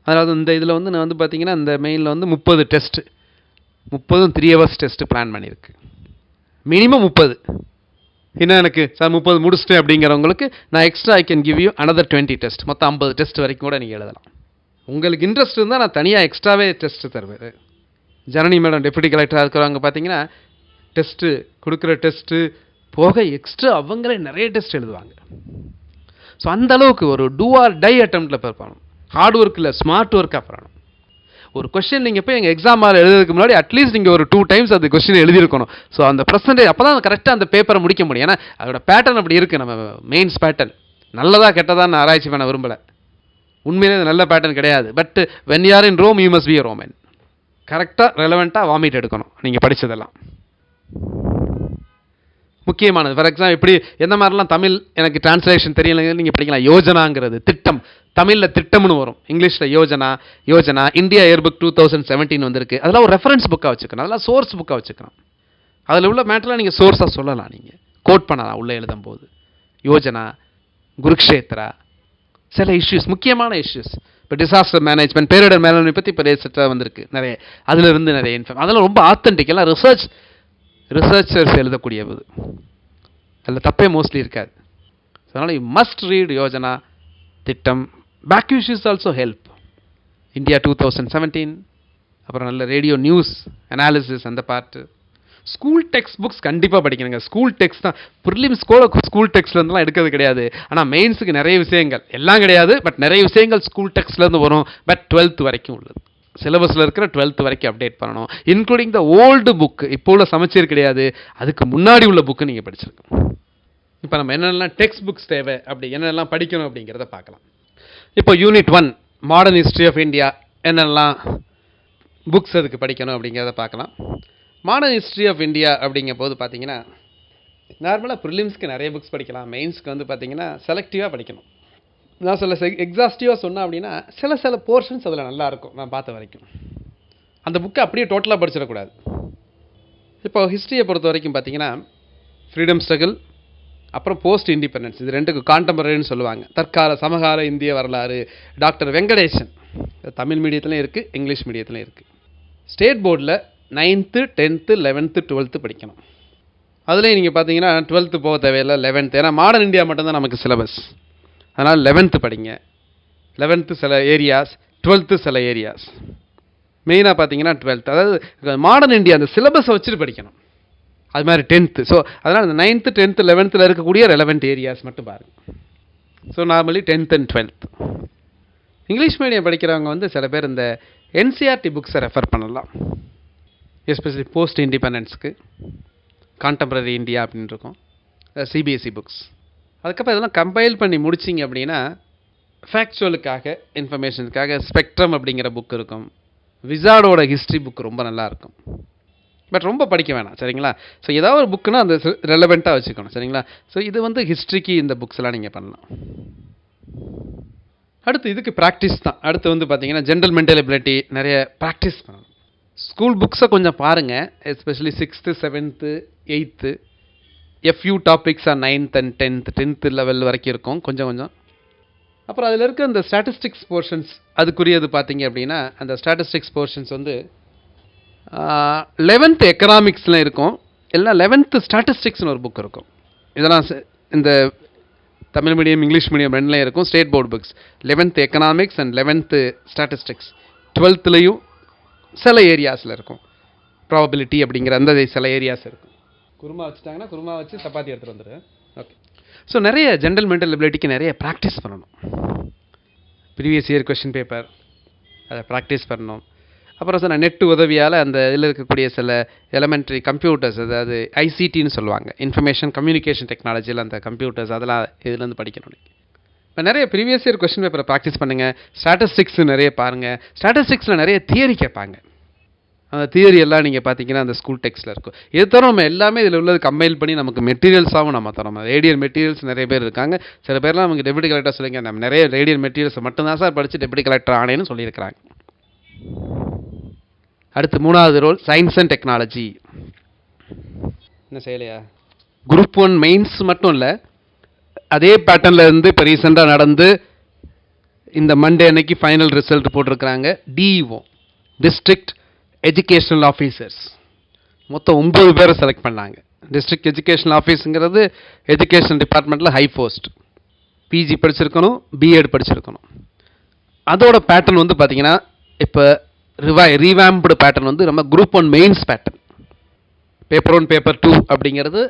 அதாவது இந்த இதில் வந்து நான் வந்து பார்த்தீங்கன்னா இந்த மெயினில் வந்து 30 டெஸ்ட்டு, 30 3 hours டெஸ்ட்டு பிளான் பண்ணியிருக்கு. மினிமம் 30. இன்னும் எனக்கு சார் 30 முடிச்சிட்டேன் அப்படிங்கிறவங்களுக்கு நான் extra I can give you another 20 test. மொத்தம் 50 டெஸ்ட் வரைக்கும் கூட நீங்கள் எழுதலாம். உங்களுக்கு இன்ட்ரெஸ்ட் இருந்தால் நான் தனியாக எக்ஸ்ட்ராவே டெஸ்ட்டு தருவேன். ஜனனி மேடம் டெப்யூட்டி கலெக்டராக இருக்கிறவங்க பார்த்தீங்கன்னா டெஸ்ட்டு கொடுக்குற டெஸ்ட்டு போக எக்ஸ்ட்ரா அவங்களே நிறைய டெஸ்ட் எழுதுவாங்க. ஸோ அந்த அளவுக்கு ஒரு டூ ஆர் டை அட்டம்ப்டில் பார்ப்பாங்க. ஹார்ட் ஒர்க் இல்லை, ஸ்மார்ட் ஒர்க்காக பண்ணணும். ஒரு கொஸ்டின் நீங்கள் போய் எங்கள் எக்ஸாம் எழுதுறதுக்கு முன்னாடி அட்லீஸ்ட் நீங்கள் ஒரு 2 times அந்த கொஸ்டின் எழுதியிருக்கணும். ஸோ அந்த பர்சன்டேஜ் அப்போ தான் கரெக்டாக அந்த பேப்பரை முடிக்க முடியும். ஏன்னா அதோட பேட்டர்ன் அப்படி இருக்குது. நம்ம மெயின்ஸ் பேட்டர்ன் நல்லதா கெட்டதா நான் ஆராய்ச்சி பண்ண விரும்பலை. உண்மையிலே அது நல்ல பேட்டர்ன் கிடையாது. But when you are in Rome you must be a Roman. கரெக்டாக ரெலவெண்ட்டாக வாமிட் எடுக்கணும் நீங்கள் படித்ததெல்லாம். முக்கியமானது ஃபார் எக்ஸாம்பிள் இப்படி எந்த மாதிரிலாம் தமிழ் எனக்கு டிரான்ஸ்லேஷன் தெரியலைங்க நீங்கள் படிக்கலாம். யோஜனாங்கிறது திட்டம், தமிழில் திட்டம்னு வரும், இங்கிலீஷில் Yojana. Yojana India year book 2017 வந்திருக்கு. அதெல்லாம் ஒரு ரெஃபரன்ஸ் புக்காக வச்சுக்கணும், அதெல்லாம் சோர்ஸ் புக்காக வச்சுக்கணும். அதில் உள்ள மேட்டரில் நீங்கள் சோர்ஸாக சொல்லலாம், நீங்கள் கோட் பண்ணலாம் உள்ளே எழுதும் போது. யோஜனா, குருக்ஷேத்ரா, சில இஷ்யூஸ் முக்கியமான இஷ்யூஸ். இப்போ டிசாஸ்டர் மேனேஜ்மெண்ட், பேரிடர் மேலாண்மை பற்றி இப்போ ரீசெண்டாக வந்திருக்கு நிறைய. அதிலிருந்து நிறைய அதெல்லாம் ரொம்ப ஆத்தென்டிக், எல்லாம் ரிசர்ச்சர்ஸ் எழுதக்கூடியது. அதில் தப்பே மோஸ்ட்லி இருக்காது. அதனால் யூ மஸ்ட் ரீட் யோஜனா, திட்டம். Back issues also help. India 2017, அப்புறம் நல்ல ரேடியோ நியூஸ் அனாலிசிஸ் அந்த பார்ட்டு. ஸ்கூல் டெக்ஸ்ட் புக்ஸ் கண்டிப்பாக படிக்கணுங்க. ஸ்கூல் டெக்ஸ்ட் தான் ப்ரிலிம்ஸ் ஸ்கூல் டெக்ஸ்ட்லேருந்துலாம் எடுக்கிறது கிடையாது. ஆனால் மெயின்ஸுக்கு நிறைய விஷயங்கள் எல்லாம் கிடையாது, பட் நிறைய விஷயங்கள் ஸ்கூல் டெக்ஸ்ட்லேருந்து வரும். பட் 12th வரைக்கும் உள்ளது. சிலபஸில் இருக்கிற 12th வரைக்கும் அப்டேட் பண்ணணும். Including the old book. இப்போ உள்ள சமச்சீர் கிடையாது, அதுக்கு முன்னாடி உள்ள புக்கு நீங்கள் படிச்சிருக்கணும். இப்போ நம்ம என்னென்னலாம் டெக்ஸ்ட் புக்ஸ் தேவை, அப்படி என்னென்னலாம் படிக்கணும் அப்படிங்கிறத பார்க்கலாம். இப்போ unit 1 modern history of India என்னெல்லாம் புக்ஸ் அதுக்கு படிக்கணும் அப்படிங்கிறத பார்க்கலாம். மாடர்ன் ஹிஸ்ட்ரி ஆஃப் இந்தியா அப்படிங்கும் போது பார்த்தீங்கன்னா நார்மலாக ப்ரிலிம்ஸ்க்கு நிறைய புக்ஸ் படிக்கலாம். மெயின்ஸ்க்கு வந்து பார்த்தீங்கன்னா செலக்டிவாக படிக்கணும். நான் எக்ஸாஸ்டிவாக சொன்னேன் அப்படின்னா சில போர்ஷன்ஸ் அதில் நல்லாயிருக்கும் நான் பார்த்த வரைக்கும். அந்த புக்கை அப்படியே டோட்டலாக படிச்சிடக்கூடாது. இப்போ ஹிஸ்ட்ரியை பொறுத்த வரைக்கும் பார்த்தீங்கன்னா ஃப்ரீடம் ஸ்ட்ரகிள், அப்புறம் போஸ்ட் இண்டிபெண்டன்ஸ், இது ரெண்டுக்கு கான்டெம்பரரின்னு சொல்லுவாங்க. தற்கால சமகால இந்திய வரலாறு, டாக்டர் வெங்கடேசன். தமிழ் மீடியத்துலையும் இருக்குது, இங்கிலீஷ் மீடியத்துலையும் இருக்குது. ஸ்டேட் போர்டில் 9th 10th 11th 12th படிக்கணும். அதுலேயும் நீங்கள் பார்த்தீங்கன்னா 12th போக தேவையில்லை, 11th. ஏன்னா மாடர்ன் இந்தியா மட்டும்தான் நமக்கு சிலபஸ். அதனால் 11th படிங்க. 11th சில ஏரியாஸ், 12th சில ஏரியாஸ். மெயினாக பார்த்தீங்கன்னா 12th, அதாவது மாடர்ன் இந்தியா அந்த சிலபஸை வச்சுட்டு படிக்கணும். அது மாதிரி 10th. ஸோ அதனால் இந்த 9th 10th 11th இருக்கக்கூடிய ரெலவெண்ட் ஏரியாஸ் மட்டும் பாருங்கள். So normally 10th and 12th. English medium படிக்கிறவங்க வந்து சில பேர் இந்த என்சிஆர்டி புக்ஸை ரெஃபர் பண்ணலாம். எஸ்பெஷலி போஸ்ட் இண்டிபெண்டன்ஸ்க்கு, கான்டெம்பரரி இந்தியா அப்படின்னு இருக்கும், சிபிஎஸ்சி புக்ஸ். அதுக்கப்புறம் இதெல்லாம் கம்பைல் பண்ணி முடிச்சிங்க அப்படின்னா ஃபேக்சுவலுக்காக, இன்ஃபர்மேஷனுக்காக ஸ்பெக்ட்ரம் அப்படிங்கிற புக் இருக்கும். விசார்டோட ஹிஸ்ட்ரி புக் ரொம்ப நல்லாயிருக்கும். பட் ரொம்ப படிக்க வேணாம், சரிங்களா? ஸோ ஏதாவது ஒரு புக்குனா அந்த ரெலவெண்ட்டாக வச்சுக்கணும், சரிங்களா? ஸோ இது வந்து ஹிஸ்ட்ரிக்கு இந்த புக்ஸ்லாம் நீங்கள் பண்ணலாம். அடுத்து இதுக்கு ப்ராக்டிஸ் தான். அடுத்து வந்து பார்த்தீங்கன்னா ஜென்ரல் மென்டல் எபிலிட்டி நிறைய ப்ராக்டிஸ் பண்ணணும். ஸ்கூல் புக்ஸை கொஞ்சம் பாருங்கள், especially 6th 7th 8th. Few topics are 9th and 10th level வரைக்கும் இருக்கும் கொஞ்சம் கொஞ்சம். அப்புறம் அதில் இருக்க அந்த ஸ்டாட்டிஸ்டிக்ஸ் போர்ஷன்ஸ் அதுக்குரியது பார்த்தீங்க அப்படின்னா, அந்த ஸ்டாட்டிஸ்டிக்ஸ் போர்ஷன்ஸ் வந்து 11th எக்கனாமிக்ஸில் இருக்கும், எல்லாம் 11th ஸ்டாட்டிஸ்டிக்ஸ்னு ஒரு புக் இருக்கும். இதெல்லாம் இந்த தமிழ் மீடியம் இங்கிலீஷ் மீடியம் ரெண்டுலேயும் இருக்கும். State board books 11th economics and 11th statistics. 12thலையும் சில ஏரியாஸில் இருக்கும். ப்ராபபிலிட்டி அப்படிங்கிற அந்த சில ஏரியாஸ் இருக்கும். குருமா வச்சுட்டாங்கன்னா குருமா வச்சு சப்பாத்தி எடுத்துகிட்டு வந்துடு. ஓகே. ஸோ நிறைய ஜென்ரல் மென்டல் எபிலிட்டிக்கு நிறைய ப்ராக்டிஸ் பண்ணணும். ப்ரீவியஸ் இயர் கொஷின் பேப்பர் அதை ப்ராக்டிஸ் பண்ணணும். அப்புறம் சார் நெட்டு உதவியால் அந்த இதில் இருக்கக்கூடிய சில எலமெண்ட்ரி கம்ப்யூட்டர்ஸ், அதாவது ஐசிடின்னு சொல்லுவாங்க, இன்ஃபர்மேஷன் கம்யூனிகேஷன் டெக்னாலஜியில் அந்த கம்ப்யூட்டர்ஸ் அதெல்லாம் இதுலேருந்து படிக்கணும். இப்போ நிறைய ப்ரீவியஸ் இயர் கொஷின் பேப்பரை ப்ராக்டிஸ் பண்ணுங்கள். ஸ்டாட்டிஸ்டிக்ஸ் நிறைய பாருங்கள். ஸ்டாட்டிஸ்டிக்ஸில் நிறைய தியரி கேட்பாங்க. அந்த தியரி எல்லாம் நீங்கள் பார்த்தீங்கன்னா அந்த ஸ்கூல் டெக்ஸ்ட்டில் இருக்கும். இது தவிர நம்ம எல்லாமே இதில் உள்ளது கம்பைல் பண்ணி நமக்கு மெட்டீரியல்ஸாகவும் நம்ம தரோம். ரேடியல் மெட்டீரியல்ஸ் நிறைய பேர் இருக்காங்க. சில பேர்லாம் நமக்கு டெப்யூட்டி கலெக்டர் சொல்லிங்க, நம்ம நிறைய ரேடியல் மெட்டீரியல்ஸ் மட்டும்தான் சார் படித்து டெப்யூட்டி கலெக்டர் ஆனேன்னு சொல்லியிருக்கிறாங்க. அடுத்து 3வது ரோல் சயின்ஸ் அண்ட் டெக்னாலஜி. என்ன செய்யலையா? குரூப் 1 மெயின்ஸ் மட்டும் இல்லை, அதே பேட்டர்னில் இருந்து இப்போ ரீசெண்டாக நடந்து இந்த மண்டே அன்னைக்கு ஃபைனல் ரிசல்ட் போட்டிருக்கிறாங்க. டிஇஓ, டிஸ்ட்ரிக்ட் எஜுகேஷனல் ஆஃபீஸர்ஸ், மொத்தம் 9 பேரை செலக்ட் பண்ணாங்க. டிஸ்ட்ரிக்ட் எஜுகேஷனல் ஆஃபீஸுங்கிறது எஜுகேஷன் டிபார்ட்மெண்ட்டில் ஹை போஸ்ட். பிஜி படிச்சிருக்கணும், பிஎட் படிச்சிருக்கணும். அதோட பேட்டர்ன் வந்து பார்த்தீங்கன்னா இப்போ ரீவேம்ப்டு பேட்டர்ன் வந்து நம்ம group 1 mains pattern. Paper 1 paper 2 அப்படிங்கிறது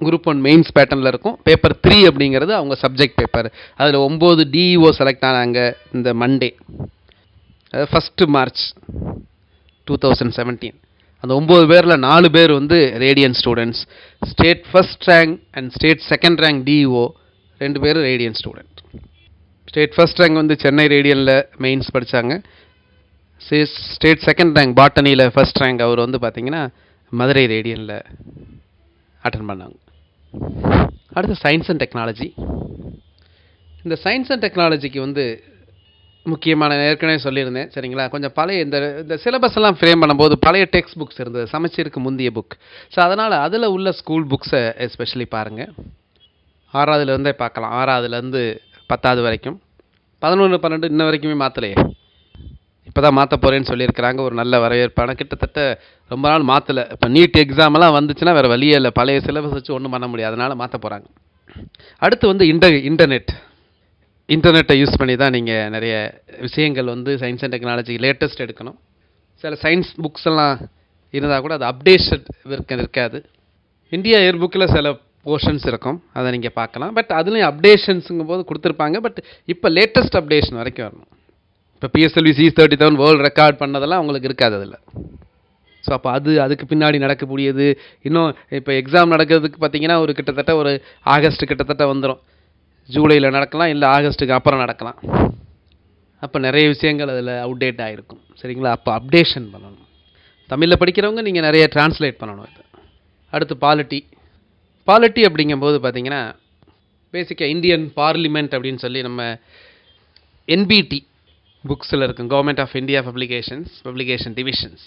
குரூப் 1 மெயின்ஸ் பேட்டர்னில் இருக்கும். பேப்பர் 3 அப்படிங்கிறது அவங்க சப்ஜெக்ட் பேப்பர். அதில் 9 டிஇஓ செலக்ட் ஆனாங்க இந்த மண்டே, அதாவது 1 March 2017. அந்த 9 பேரில் 4 பேர் வந்து Radian students. State first rank and state second rank DEO 2 பேர் Radian student. State first rank வந்து சென்னை ரேடியனில் மெயின்ஸ் படித்தாங்க. ஸ்டேட் செகண்ட் ரேங்க் பாட்டனியில் ஃபர்ஸ்ட் ரேங்க் அவர் வந்து பார்த்தீங்கன்னா மதுரை ரேடியனில் அட்டன் பண்ணாங்க. அடுத்து சயின்ஸ் அண்ட் டெக்னாலஜி. இந்த சயின்ஸ் அண்ட் டெக்னாலஜிக்கு வந்து முக்கியமான ஏற்கனவே சொல்லியிருந்தேன், சரிங்களா? கொஞ்சம் பழைய இந்த சிலபஸ் எல்லாம் ஃப்ரேம் பண்ணும்போது பழைய டெக்ஸ்ட் புக்ஸ் இருந்தது, சமச்சீருக்கு முந்தைய புக். ஸோ அதனால் அதில் உள்ள ஸ்கூல் புக்ஸை எஸ்பெஷலி பாருங்கள். 6வதுலேருந்தே பார்க்கலாம், 6வதுலேருந்து 10வது வரைக்கும். 11 12 இன்ன வரைக்குமே மாற்றலையே, இப்போ தான் மாற்ற போகிறேன்னு சொல்லியிருக்கிறாங்க. ஒரு நல்ல வரவேற்பான, கிட்டத்தட்ட ரொம்ப நாள் மாற்றலை. இப்போ நீட் எக்ஸாமெல்லாம் வந்துச்சுன்னா வேறு வழியே இல்லை, பழைய சிலபஸ் வச்சு ஒன்றும் பண்ண முடியாது, அதனால் மாற்ற போகிறாங்க. அடுத்து வந்து இன்டர்நெட்டை யூஸ் பண்ணி தான் நீங்கள் நிறைய விஷயங்கள் வந்து சயின்ஸ் அண்ட் டெக்னாலஜி லேட்டஸ்ட் எடுக்கணும். சில சயின்ஸ் புக்ஸ் எல்லாம் இருந்தால் கூட அது அப்டேஷன் இருக்காது. இந்தியா இயர் புக்கில் சில போர்ஷன்ஸ் இருக்கும், அதை நீங்கள் பார்க்கலாம். பட் அதுலேயும் அப்டேஷன்ஸுங்கும் போது கொடுத்துருப்பாங்க. பட் இப்போ லேட்டஸ்ட் அப்டேஷன் வரைக்கும் வரணும். இப்போ பிஎஸ்எல்வி C37 வேர்ல்டு ரெக்கார்ட் பண்ணதெல்லாம் உங்களுக்கு இருக்காது அதில். ஸோ அப்போ அதுக்கு பின்னாடி நடக்கக்கூடியது இன்னும் இப்போ எக்ஸாம் நடக்கிறதுக்கு பார்த்தீங்கன்னா ஒரு கிட்டத்தட்ட ஒரு ஆகஸ்ட் கிட்டத்தட்ட வந்துடும். ஜூலையில் நடக்கலாம், இல்லை ஆகஸ்ட்டுக்கு அப்புறம் நடக்கலாம். அப்போ நிறைய விஷயங்கள் அதில் அப்டேட் ஆகிருக்கும், சரிங்களா? அப்போ அப்டேஷன் பண்ணணும். தமிழில் படிக்கிறவங்க நீங்கள் நிறைய டிரான்ஸ்லேட் பண்ணணும். இது அடுத்து பாலிட்டி அப்படிங்கும்போது பார்த்தீங்கன்னா பேசிக்காக இந்தியன் பார்லிமெண்ட் அப்படின்னு சொல்லி நம்ம என்பிடி புக்ஸில் இருக்கும், government of India publication divisions.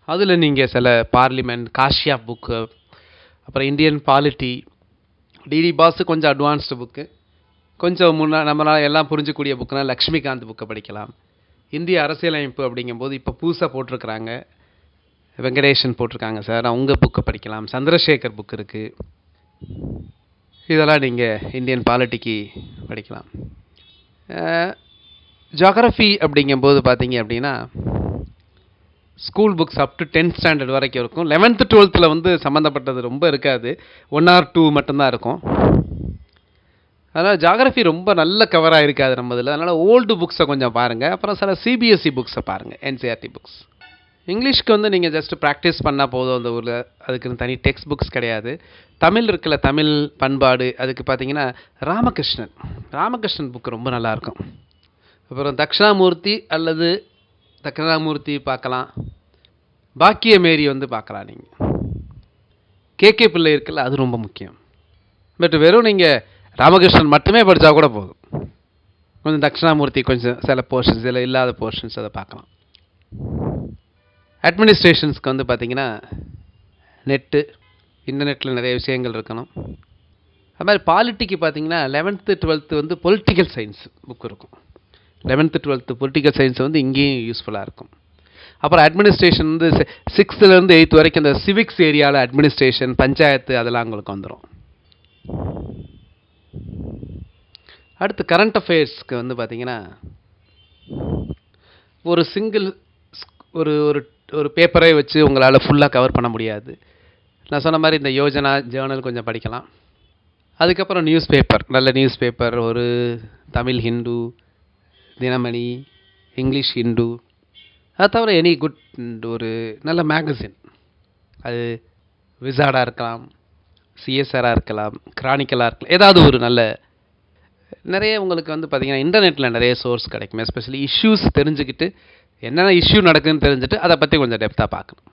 அதில் நீங்கள் சில பார்லிமெண்ட் காஷியாப் புக்கு, அப்புறம் இந்தியன் பாலிட்டி, டிடி பாஸ் கொஞ்சம் அட்வான்ஸ்டு புக்கு, கொஞ்சம் நம்மளால் எல்லாம் புரிஞ்சக்கூடிய புக்குனா லக்ஷ்மிகாந்த் புக்கை படிக்கலாம். இந்திய அரசியலமைப்பு அப்படிங்கும்போது இப்போ புதுசாக போட்டிருக்கிறாங்க, வெங்கடேஷன் போட்டிருக்காங்க சார், அவங்க புக்கை படிக்கலாம். சந்திரசேகர் புக் இருக்குது. இதெல்லாம் நீங்கள் இந்தியன் பாலிட்டிக்கு படிக்கலாம். ஜியாகிரஃபி அப்படிங்கும்போது பார்த்தீங்க அப்படின்னா school books up to 10th standard வரைக்கும் இருக்கும். 11th 12th வந்து சம்மந்தப்பட்டது ரொம்ப இருக்காது, 1 or 2 மட்டும்தான் இருக்கும். அதனால் ஜியாகிரஃபி ரொம்ப நல்ல கவராக இருக்காது நம்ம இதில். அதனால் ஓல்டு புக்ஸை கொஞ்சம் பாருங்கள். அப்புறம் சில சிபிஎஸ்சி புக்ஸை பாருங்கள், என்சிஆர்டி புக்ஸ். இங்கிலீஷ்க்கு வந்து நீங்கள் ஜஸ்ட் ப்ராக்டிஸ் பண்ணால் போதும் அந்த ஊரில், அதுக்குன்னு தனி டெக்ஸ்ட் புக்ஸ் கிடையாது. தமிழ் இருக்குல்ல, தமிழ் பண்பாடு, அதுக்கு பார்த்தீங்கன்னா ராமகிருஷ்ணன் புக்கு ரொம்ப நல்லாயிருக்கும். அப்புறம் தக்ஷணாமூர்த்தி பார்க்கலாம், பாக்கியமேரி வந்து பார்க்கலாம் நீங்கள். கேகே பிள்ளை இருக்குல்ல, அது ரொம்ப முக்கியம். பட் வெறும் நீங்கள் ராமகிருஷ்ணன் மட்டுமே படித்தா கூட போதும். கொஞ்சம் தட்சிணாமூர்த்தி கொஞ்சம் சில போர்ஷன்ஸ், இதில் இல்லாத போர்ஷன்ஸ் அதை பார்க்கலாம். அட்மினிஸ்ட்ரேஷன்ஸ்க்கு வந்து பார்த்தீங்கன்னா நெட்டு, இன்டர்நெட்டில் நிறைய விஷயங்கள் இருக்கணும். அது மாதிரி பாலிட்டிக்கு பார்த்தீங்கன்னா 11th 12th வந்து பொலிட்டிக்கல் சயின்ஸ் புக் இருக்கும். 11th 12th பொலிட்டிக்கல் சயின்ஸ் வந்து இங்கேயும் யூஸ்ஃபுல்லாக இருக்கும். அப்புறம் அட்மினிஸ்ட்ரேஷன் வந்து 6th 8th வரைக்கும் இந்த சிவிக்ஸ் ஏரியாவில் அட்மினிஸ்ட்ரேஷன், பஞ்சாயத்து அதெல்லாம் உங்களுக்கு வந்துடும். அடுத்து கரண்ட் அஃபேர்ஸ்க்கு வந்து பார்த்தீங்கன்னா ஒரு சிங்கிள் ஒரு ஒரு ஒரு பேப்பரை வச்சு உங்களால் ஃபுல்லாக கவர் பண்ண முடியாது. நான் சொன்ன மாதிரி இந்த யோஜனா ஜேர்னல் கொஞ்சம் படிக்கலாம். அதுக்கப்புறம் நியூஸ் பேப்பர், நல்ல நியூஸ் பேப்பர், ஒரு தமிழ் ஹிந்து, தினமணி, இங்கிலீஷ் ஹிந்து, அது தவிர எனி குட் ஒரு நல்ல மேகசின், அது விசார்டாக இருக்கலாம், சிஎஸ்ஆராக இருக்கலாம், கிரானிக்கலாக இருக்கலாம், ஏதாவது ஒரு நல்ல நிறைய உங்களுக்கு வந்து பார்த்தீங்கன்னா இன்டர்நெட்டில் நிறைய சோர்ஸ் கிடைக்கும். எஸ்பெஷலி இஷ்யூஸ் தெரிஞ்சுக்கிட்டு என்னென்ன இஷ்யூ நடக்குதுன்னு தெரிஞ்சுட்டு அதை பற்றி கொஞ்சம் டெப்த்தாக பார்க்கணும்.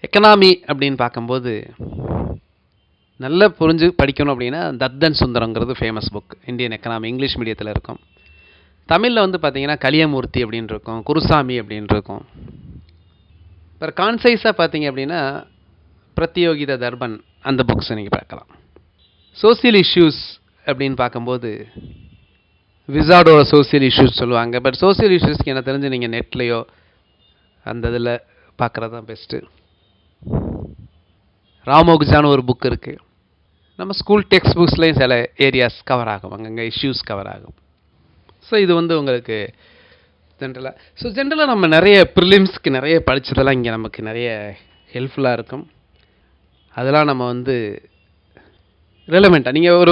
எக்கனாமி அப்படின்னு பார்க்கும்போது நல்லா புரிஞ்சு படிக்கணும் அப்படின்னா தத்தன் சுந்தரங்கிறது famous book, Indian economy, English மீடியத்தில் இருக்கும். தமிழில் வந்து பார்த்தீங்கன்னா கலியமூர்த்தி அப்படின்னு இருக்கும், குருசாமி அப்படின்னு இருக்கும். அப்புறம் கான்சைஸாக பார்த்தீங்க அப்படின்னா பிரத்யோகித தர்பன், அந்த புக்ஸை நீங்கள் பார்க்கலாம். சோசியல் இஷ்யூஸ் அப்படின்னு பார்க்கும்போது விசார்டோட சோசியல் இஷ்யூஸ் சொல்லுவாங்க. பட் சோசியல் இஷ்யூஸ்க்கு என்ன தெரிஞ்சு நீங்கள் நெட்லேயோ அந்த இதில் பார்க்குறது தான் பெஸ்ட்டு. ராமோகுஜான்னு ஒரு புக் இருக்குது. நம்ம ஸ்கூல் டெக்ஸ்ட் புக்ஸ்லேயும் சில ஏரியாஸ் கவர் ஆகும், அங்கங்கே இஷ்யூஸ் கவர் ஆகும். ஸோ இது வந்து உங்களுக்கு ஜென்ரலாக. ஸோ ஜென்ரலாக நம்ம நிறைய ப்ரிலிம்ஸ்க்கு நிறைய படித்ததெல்லாம் இங்கே நமக்கு நிறைய ஹெல்ப்ஃபுல்லாக இருக்கும். அதெல்லாம் நம்ம வந்து ரெலவெண்ட்டாக நீங்கள் ஒரு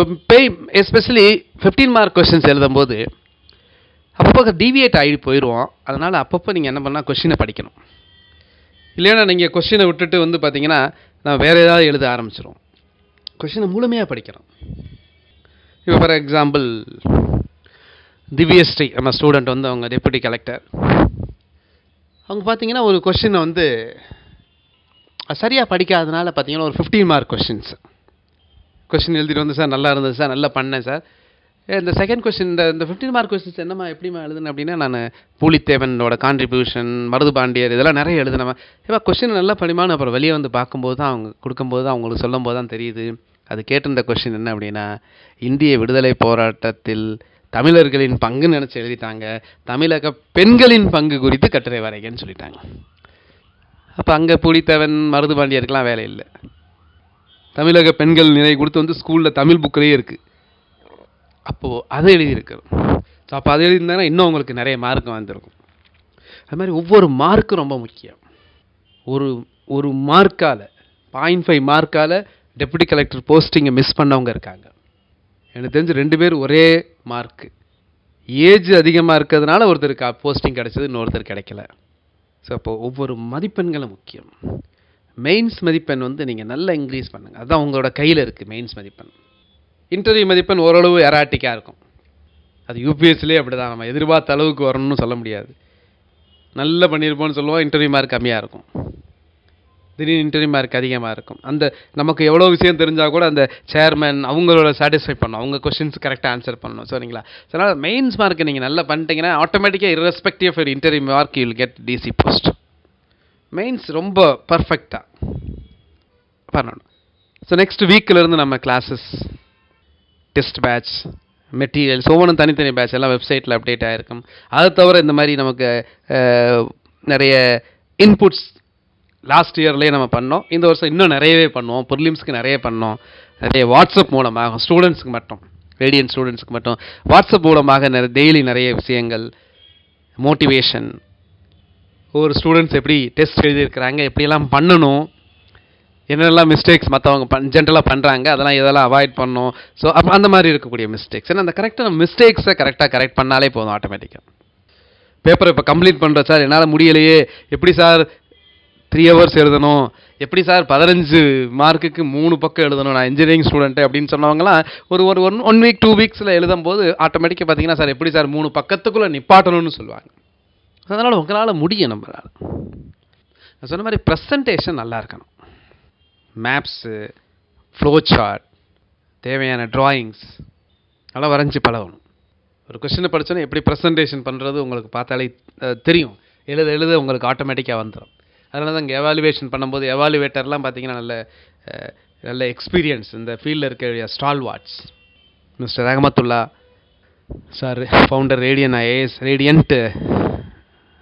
எஸ்பெஷலி 15 மார்க் கொஷின்ஸ் எழுதும்போது அப்பப்போ டீவியேட் ஆகி போயிடுவோம். அதனால் அப்பப்போ நீங்கள் என்ன பண்ணால் கொஷினை படிக்கணும். இல்லைன்னா நீங்கள் கொஷினை விட்டுட்டு வந்து பார்த்தீங்கன்னா நான் வேறு ஏதாவது எழுத ஆரம்பிச்சிடும். கொஷினை முழுமையாக படிக்கிறோம். இப்போ ஃபார் எக்ஸாம்பிள் திவ்யஸ்ரீ நம்ம ஸ்டூடெண்ட் வந்து அவங்க டெப்யூட்டி கலெக்டர், அவங்க பார்த்தீங்கன்னா ஒரு கொஷினை வந்து சரியாக படிக்காதனால பார்த்தீங்கன்னா ஒரு 15 மார்க் கொஷின் எழுதிட்டு வந்து சார் நல்லா இருந்தது சார், நல்லா பண்ணேன் சார். இந்த செகண்ட் கொஷின் இந்த 15 மார்க் கொஷின்ஸ் என்னம்மா எப்படிமா எழுதுனேன் அப்படின்னா நான் பூலித்தேவனோட கான்ட்ரிபியூஷன், மருது பாண்டியர் இதெல்லாம் நிறைய எழுதுனேன். ஏப்பா கொஷின் நல்லா படிமான்னு அப்புறம் வெளியே வந்து பார்க்கும்போது தான் அவங்க கொடுக்கும்போது தான் அவங்களுக்கு சொல்லும் போது தான் தெரியுது அது கேட்டிருந்த கொஷின் என்ன அப்படின்னா இந்திய விடுதலை போராட்டத்தில் தமிழர்களின் பங்குன்னு நினச்சி எழுதிட்டாங்க, தமிழக பெண்களின் பங்கு குறித்து கட்டுரை வரைகன்னு சொல்லிட்டாங்க. அப்போ அங்கே பூலித்தேவன் மருது பாண்டியருக்கெலாம் வேலை இல்லை. தமிழக பெண்கள் நிலை கொடுத்து வந்து ஸ்கூலில் தமிழ் புக்கிலேயே இருக்குது. அப்போது அதை எழுதியிருக்கிறோம். ஸோ அப்போ அதை எழுதியிருந்தாங்கன்னா இன்னும் உங்களுக்கு நிறைய மார்க் வந்துருக்கும். அது மாதிரி ஒவ்வொரு மார்க்கும் ரொம்ப முக்கியம். ஒரு மார்க்கால் 0.5 மார்க்கால் டெப்யூட்டி கலெக்டர் போஸ்டிங்கை மிஸ் பண்ணவங்க இருக்காங்க. எனக்கு தெரிஞ்சு 2 பேர் ஒரே மார்க்கு, ஏஜ் அதிகமாக இருக்கிறதுனால ஒருத்தருக்கு போஸ்டிங் கிடைச்சது, இன்னொருத்தர் கிடைக்கல. ஸோ அப்போது ஒவ்வொரு மதிப்பெண்களும் முக்கியம். மெயின்ஸ் மதிப்பெண் வந்து நீங்கள் நல்லா இன்க்ரீஸ் பண்ணுங்கள், அதுதான் உங்களோட கையில் இருக்குது. மெயின்ஸ் மதிப்பெண், இன்டர்வியூ மதிப்பெண் ஓரளவு எராட்டிக்காக இருக்கும். அது யூபிஎஸ்சிலே அப்படி தான், நம்ம எதிர்பார்த்த அளவுக்கு வரணும்னு சொல்ல முடியாது. நல்லா பண்ணியிருப்போம்னு சொல்லுவோம், இன்டர்வியூ மார்க் கம்மியாக இருக்கும், திடீர்னு இன்டர்வியூ மார்க் அதிகமாக இருக்கும். அந்த நமக்கு எவ்வளோ விஷயம் தெரிஞ்சால் கூட அந்த சேர்மன் அவங்களோட சாட்டிஸ்ஃபை பண்ணணும், அவங்க கொஸ்டின்ஸ் கரெக்டாக ஆன்சர் பண்ணணும். சரிங்களா? ஸோ அதனால் மெயின்ஸ் மார்க்கை நீங்கள் நல்லா பண்ணிட்டீங்கன்னா ஆட்டோமேட்டிக்காக irrespective of interview mark you will get DC post. Mains ரொம்ப பர்ஃபெக்டாக பண்ணணும். ஸோ நெக்ஸ்ட் வீக்கிலேருந்து நம்ம கிளாஸஸ், டெஸ்ட் பேட்ச், மெட்டீரியல்ஸ் ஒவ்வொன்றும் தனித்தனி பேட்ச் எல்லாம் வெப்சைட்டில் அப்டேட் ஆகிருக்கும். அது தவிர இந்த மாதிரி நமக்கு நிறைய இன்புட்ஸ் லாஸ்ட் இயர்லேயே நம்ம பண்ணோம், இந்த வருஷம் இன்னும் நிறையவே பண்ணுவோம். ப்ரிலிம்ஸ்க்கு நிறைய பண்ணோம், நிறைய வாட்ஸ்அப் மூலமாக ஸ்டூடெண்ட்ஸுக்கு மட்டும், ரேடியன்ட் ஸ்டூடெண்ட்ஸுக்கு மட்டும் வாட்ஸ்அப் மூலமாக டெய்லி நிறைய விஷயங்கள், மோட்டிவேஷன், ஒவ்வொரு ஸ்டூடெண்ட்ஸ் எப்படி டெஸ்ட் எழுதியிருக்கிறாங்க, எப்படியெல்லாம் பண்ணணும், என்னெல்லாம் மிஸ்டேக்ஸ் மற்றவங்க ஜென்ரலாக பண்ணுறாங்க, அதெல்லாம் இதெல்லாம் அவாய்ட் பண்ணணும். ஸோ அப்போ அந்த மாதிரி இருக்கக்கூடிய மிஸ்டேக்ஸ், ஏன்னா அந்த கரெக்டாக மிஸ்டேக்ஸை கரெக்ட் பண்ணாலே போதும். ஆட்டோமேட்டிக்காக பேப்பரை இப்போ கம்ப்ளீட் பண்ணுறேன் சார், என்னால் முடியலையே, எப்படி சார் 3 hours எழுதணும், எப்படி சார் 15 மார்க்குக்கு 3 பக்கம் எழுதணும், நான் இன்ஜினியரிங் ஸ்டூடெண்ட்டு அப்படின்னு சொன்னவங்களாம் ஒரு 1 week 2 weeksல எழுதும்போது ஆட்டோமேட்டிக்காக பார்த்தீங்கன்னா சார் எப்படி சார் 3 பக்கத்துக்குள்ளே நிப்பாட்டணும்னு சொல்லுவாங்க. அதனால் உங்களால் முடியும். நம்மளால் நான் சொன்ன மாதிரி ப்ரெசன்டேஷன் நல்லா இருக்கணும். மேப்ஸு, ஃப்ளோ சார்ட், தேவையான ட்ராயிங்ஸ் அதெல்லாம் வரைஞ்சி பழகணும். ஒரு கொஸ்டினை படித்தோன்னே எப்படி ப்ரெசன்டேஷன் பண்ணுறது உங்களுக்கு பார்த்தாலே தெரியும். எழுத எழுத உங்களுக்கு ஆட்டோமேட்டிக்காக வந்துடும். அதனால தான் இங்கே எவாலுவேஷன் பண்ணும்போது எவாலுவேட்டர்லாம் பார்த்தீங்கன்னா நல்ல எக்ஸ்பீரியன்ஸ் இந்த ஃபீல்டில் இருக்க stalwarts. Mister Rahmatullah sir, founder Radiant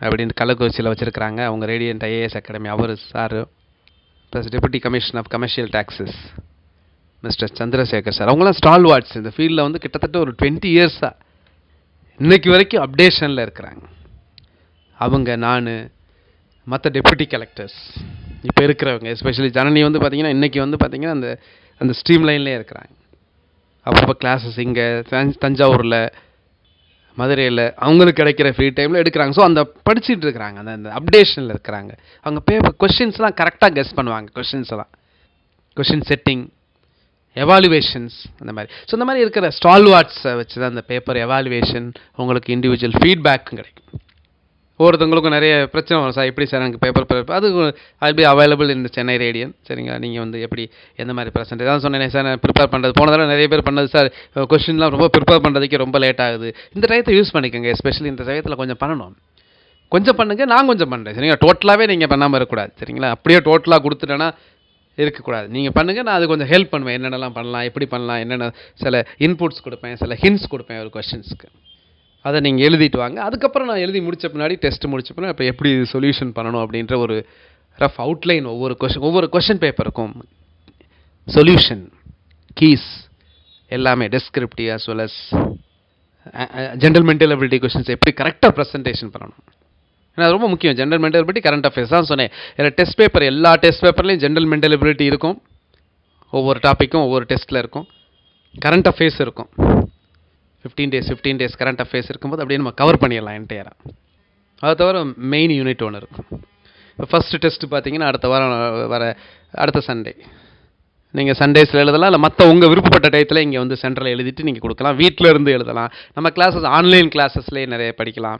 அப்படின்னு கள்ளக்குறிச்சியில் வச்சுருக்கிறாங்க. அவங்க ரேடியன்ட் ஐஏஎஸ் அகாடமி அவர் sir. Plus deputy commissioner of commercial taxes mister Chandrasekar sir. அவங்களாம் ஸ்டால்வார்ட்ஸ் இந்த ஃபீல்டில் வந்து கிட்டத்தட்ட ஒரு 20 இயர்ஸாக இன்றைக்கி வரைக்கும் அப்டேஷனில் இருக்கிறாங்க. அவங்க, நான், மற்ற டெப்யூட்டி கலெக்டர்ஸ் இப்போ இருக்கிறவங்க, எஸ்பெஷலி ஜனனி வந்து பார்த்திங்கன்னா இன்றைக்கி வந்து பார்த்திங்கன்னா அந்த ஸ்ட்ரீம் லைன்லேயே இருக்கிறாங்க. அப்பப்போ கிளாஸஸ் இங்கே தஞ்சாவூரில், மதுரையில் அவங்களுக்கு கிடைக்கிற ஃப்ரீ டைமில் எடுக்கிறாங்க. ஸோ அந்த படிச்சுட்டு இருக்கிறாங்க, அந்த அப்டேஷனில் இருக்கிறாங்க. அவங்க பேப்பர் கொஷின்ஸ்லாம் கரெக்டாக கெஸ் பண்ணுவாங்க. கொஷின் செட்டிங், எவாலுவேஷன்ஸ் அந்த மாதிரி. ஸோ இந்த மாதிரி இருக்கிற ஸ்டால்வார்ட்ஸை வச்சு தான் அந்த பேப்பர் எவாலுவேஷன் உங்களுக்கு இண்டிவிஜுவல் ஃபீட்பேக்கும் கிடைக்கும். ஒவ்வொருத்தவங்களுக்கும் நிறைய பிரச்சனை வரும். சார் எப்படி சார் எனக்கு பேப்பர் அது ஐல் பி அவைலபிள் இந்த சென்னை ரேடியன். சரிங்களா, நீங்கள் வந்து எப்படி எந்த மாதிரி ப்ரெசென்ட் தான் சொன்னேன் சார். நான் ப்ரிப்பேர் பண்ணுறது போன தடவை நிறைய பேர் பண்ணது சார், கொஸ்டின்லாம் ரொம்ப ப்ரிப்பேர் பண்ணுறதுக்கே ரொம்ப லேட் ஆகுது. இந்த டயத்தை யூஸ் பண்ணிக்கோங்க. எஸ்பெஷலி இந்த டயத்தில் கொஞ்சம் பண்ணணும். கொஞ்சம் பண்ணுங்கள், நான் கொஞ்சம் பண்ணுறேன். சரிங்களா, டோட்டலாகவே நீங்கள் பண்ணாமல் இருக்கக்கூடாது. சரிங்களா, அப்படியே டோட்டலாக கொடுத்துட்டேன்னா இருக்கக்கூடாது. நீங்கள் பண்ணுங்கள், நான் அது கொஞ்சம் ஹெல்ப் பண்ணுவேன். என்னென்னலாம் பண்ணலாம், எப்படி பண்ணலாம், என்னென்ன சில இன்புட்ஸ் கொடுப்பேன், சில ஹிண்ட்ஸ் கொடுப்பேன் ஒரு கொஸ்டின்ஸ்க்கு. அதை நீங்கள் எழுதிட்டு வாங்க. அதுக்கப்புறம் நான் எழுதி முடித்த பின்னாடி, டெஸ்ட் முடிச்ச பின்னாடி இப்போ எப்படி சொல்யூஷன் பண்ணணும் அப்படின்ற ஒரு ரஃப் அவுட்லைன் ஒவ்வொரு கொஷின் பேப்பருக்கும் சொல்யூஷன், கீஸ் எல்லாமே descriptive as well as general mental ability questions எப்படி கரெக்டாக ப்ரெசன்டேஷன் பண்ணணும். ஏன்னா அது ரொம்ப முக்கியம். General mental ability, current affairs தான் சொன்னேன். ஏன்னா டெஸ்ட் பேப்பர், எல்லா டெஸ்ட் பேப்பர்லேயும் ஜென்ரல் மென்டல் அபிலிட்டி இருக்கும். ஒவ்வொரு டாப்பிக்கும் ஒவ்வொரு டெஸ்ட்டில் இருக்கும். கரண்ட் அஃபேர்ஸ் இருக்கும். 15 days கரண்ட் அஃபேர்ஸ் இருக்கும்போது அப்படியே நம்ம கவர் பண்ணிடலாம் என்டையராக. அதை தவிர மெயின் யூனிட் ஒன்று இருக்கும். இப்போ ஃபஸ்ட்டு டெஸ்ட்டு பார்த்தீங்கன்னா அடுத்த வாரம் அடுத்த சண்டே நீங்கள் சண்டேஸில் எழுதலாம். இல்லை மற்ற உங்கள் விருப்பப்பட்ட டயத்தில் இங்கே வந்து சென்டரில் எழுதிட்டு நீங்கள் கொடுக்கலாம். வீட்டில் இருந்து எழுதலாம். நம்ம கிளாஸஸ் ஆன்லைன் கிளாஸஸ்லேயே நிறைய படிக்கலாம்.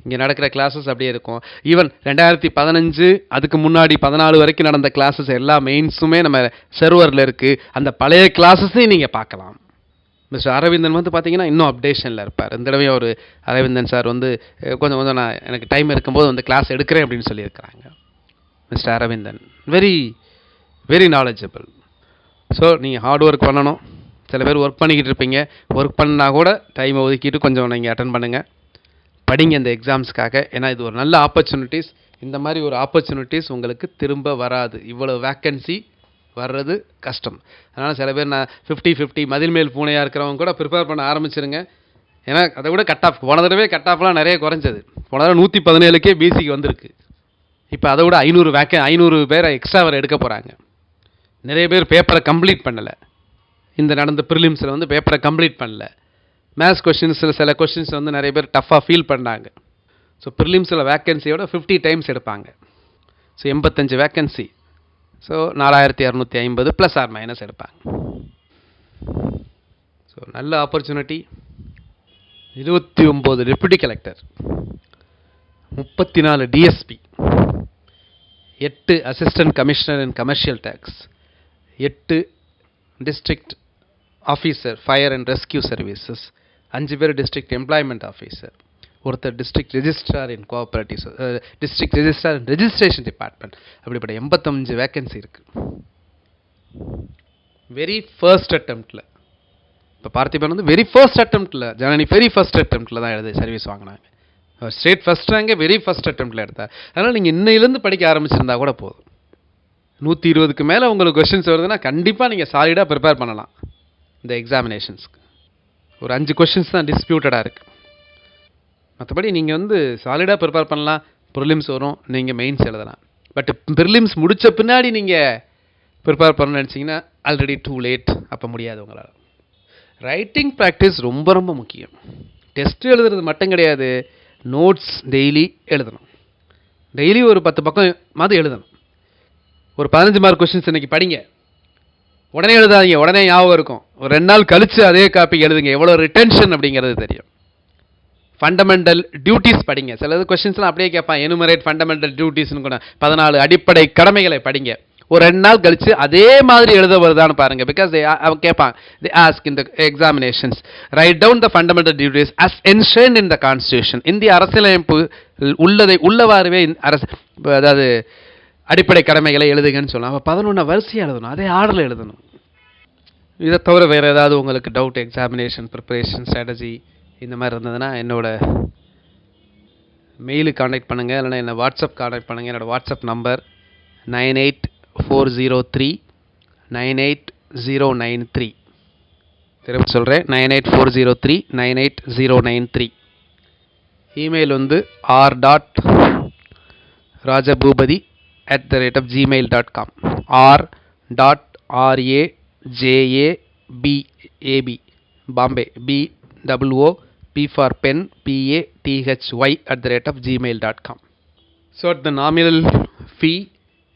இங்கே நடக்கிற கிளாஸஸ் அப்படியே இருக்கும். ஈவன் 2015 அதுக்கு முன்னாடி 14 வரைக்கும் நடந்த கிளாஸஸ் எல்லா மெயின்ஸுமே நம்ம சர்வரில் இருக்குது. அந்த பழைய கிளாஸஸையும் நீங்கள் பார்க்கலாம். மிஸ்டர் அரவிந்தன் வந்து பார்த்தீங்கன்னா இன்னும் அப்டேஷனில் இருப்பார். இந்த தடவை ஒரு அரவிந்தன் சார் வந்து கொஞ்சம் நான் எனக்கு டைம் இருக்கும்போது வந்து கிளாஸ் எடுக்கிறேன் அப்படின்னு சொல்லியிருக்கிறாங்க. Mister Aravindan very very knowledgeable. So நீங்கள் ஹார்ட் ஒர்க் பண்ணணும். சில பேர் ஒர்க் பண்ணிக்கிட்டு இருப்பீங்க. ஒர்க் பண்ணால் கூட டைமை ஒதுக்கிட்டு கொஞ்சம் நீங்கள் அட்டன் பண்ணுங்கள், படிங்க இந்த எக்ஸாம்ஸ்க்காக. ஏன்னா இது ஒரு நல்ல ஆப்பர்ச்சுனிட்டிஸ். இந்த மாதிரி ஒரு ஆப்பர்ச்சுனிட்டிஸ் உங்களுக்கு திரும்ப வராது. இவ்வளோ வேக்கன்சி வர்றது கஷ்டம். அதனால் சில பேர் நான் 50-50 மதில் மேல் பூனையாக இருக்கிறவங்க கூட ப்ரிப்பேர் பண்ண ஆரம்பிச்சிருங்க. ஏன்னா அதை விட கட் ஆஃப் போன தடவை கட் ஆஃப்லாம் நிறைய குறைஞ்சது. போன தடவை 117க்கே பிசிக்கு வந்திருக்கு. இப்போ அதை விட 500 பேரை எக்ஸ்ட்ரா வர எடுக்க போகிறாங்க. நிறைய பேர் பேப்பரை கம்ப்ளீட் பண்ணலை. இந்த நடந்த ப்ரிலிம்ஸில் வந்து பேப்பரை கம்ப்ளீட் பண்ணல. மேத்ஸ் கொஷின்ஸில் சில கொஷின்ஸ் வந்து நிறைய பேர் டஃப்பாக ஃபீல் பண்ணாங்க. ஸோ ப்ரிலிம்ஸில் வேக்கன்சியோட 50 டைம்ஸ் எடுப்பாங்க. So 85 vacancy. So 4250 plus or minus எடுப்பாங்க. ஸோ நல்ல opportunity. 29 deputy collector, 34 DSP, 8 assistant commissioner in commercial taxes, 8 district officer fire and rescue services, 5 பேர் டிஸ்ட்ரிக்ட் எம்ப்ளாய்மெண்ட் ஆஃபீஸர், ஒருத்தர் district registrar in cooperative, district registrar in registration department. அப்படிப்பட்ட 85 வேக்கன்சி இருக்குது. வெரி ஃபர்ஸ்ட் அட்டெம்ப்டில் இப்போ பார்த்திபன் வந்து வெரி ஃபர்ஸ்ட் அட்டெம்ப்டில், ஜனனி வெரி ஃபர்ஸ்ட் அட்டெம்ப்டில் தான் எழுதி சர்வீஸ் வாங்கினாங்க. ஸ்டேட் ஃபர்ஸ்ட் ரேங்கே வெரி ஃபர்ஸ்ட் அட்டெம்ப்டில் எடுத்தார். அதனால் நீங்கள் இன்னையிலேருந்து படிக்க ஆரம்பிச்சிருந்தா கூட போதும். 120க்கு மேலே உங்களுக்கு கொஷின்ஸ் வருதுன்னா கண்டிப்பாக நீங்கள் சாலிடாக ப்ரிப்பேர் பண்ணலாம் இந்த எக்ஸாமினேஷன்ஸ்க்கு. ஒரு 5 கொஷின்ஸ் தான் டிஸ்பியூட்டடாக இருக்குது. மற்றபடி நீங்கள் வந்து சாலிடாக ப்ரிப்பேர் பண்ணலாம். ப்ரிலிம்ஸ் வரும், நீங்கள் மெயின்ஸ் எழுதலாம். பட் ப்ரிலிம்ஸ் முடித்த பின்னாடி நீங்கள் ப்ரிப்பேர் பண்ணணும்னு நினச்சிங்கன்னா ஆல்ரெடி டூ லேட். அப்போ முடியாது உங்களால். ரைட்டிங் ப்ராக்டிஸ் ரொம்ப ரொம்ப முக்கியம். டெஸ்ட் எழுதுறது மட்டும் கிடையாது, நோட்ஸ் டெய்லி எழுதணும். டெய்லி ஒரு 10 பக்கம் மாதிரி எழுதணும். ஒரு 15 மார்க் கொஷின்ஸ் இன்றைக்கி படிங்க, உடனே எழுதாதீங்க, உடனே ஞாபகம் இருக்கும். ஒரு 2 நாள் கழித்து அதே காப்பி எழுதுங்க. எவ்வளோ ரிட்டென்ஷன் அப்படிங்கிறது தெரியும். ஃபண்டமெண்டல் டியூட்டிஸ் படிங்க. சிலது கொஸ்டின்ஸ்லாம் அப்படியே கேட்பான், எனுமரேட் ஃபண்டமெண்டல் டியூட்டிஸ்னு கூட 14 அடிப்படை கடமைகளை படிங்க. ஒரு 2 நாள் கழிச்சு அதே மாதிரி எழுத வருதான்னு பாருங்க. பிகாஸ் அவன் கேட்பான், they ask in the examinations, write down the fundamental duties as enshrined in the constitution. இந்திய அரசியலமைப்பு உள்ளவாறுவே அதாவது அடிப்படை கடமைகளை எழுதுங்கன்னு சொல்லலாம். அப்போ 11 வரிசையாக எழுதணும், அதே ஆர்டரில் எழுதணும். இதை தவிர வேறு ஏதாவது உங்களுக்கு டவுட், எக்ஸாமினேஷன் ப்ரிப்பரேஷன் ஸ்ட்ராட்டஜி இந்த மாதிரி இருந்ததுன்னா என்னோட மெயிலுக்கு கான்டாக்ட் பண்ணுங்கள், இல்லைனா என்னை வாட்ஸ்அப் கான்டாக்ட் பண்ணுங்கள். என்னோடய வாட்ஸ்அப் நம்பர் 9840398093. திரும்ப சொல்கிறேன், 9840398093. இமெயில் வந்து r.rajabhubadi@gmail.com. r.rajabab Bombay BOOP for pen PATHY@gmail.com. So at the nominal fee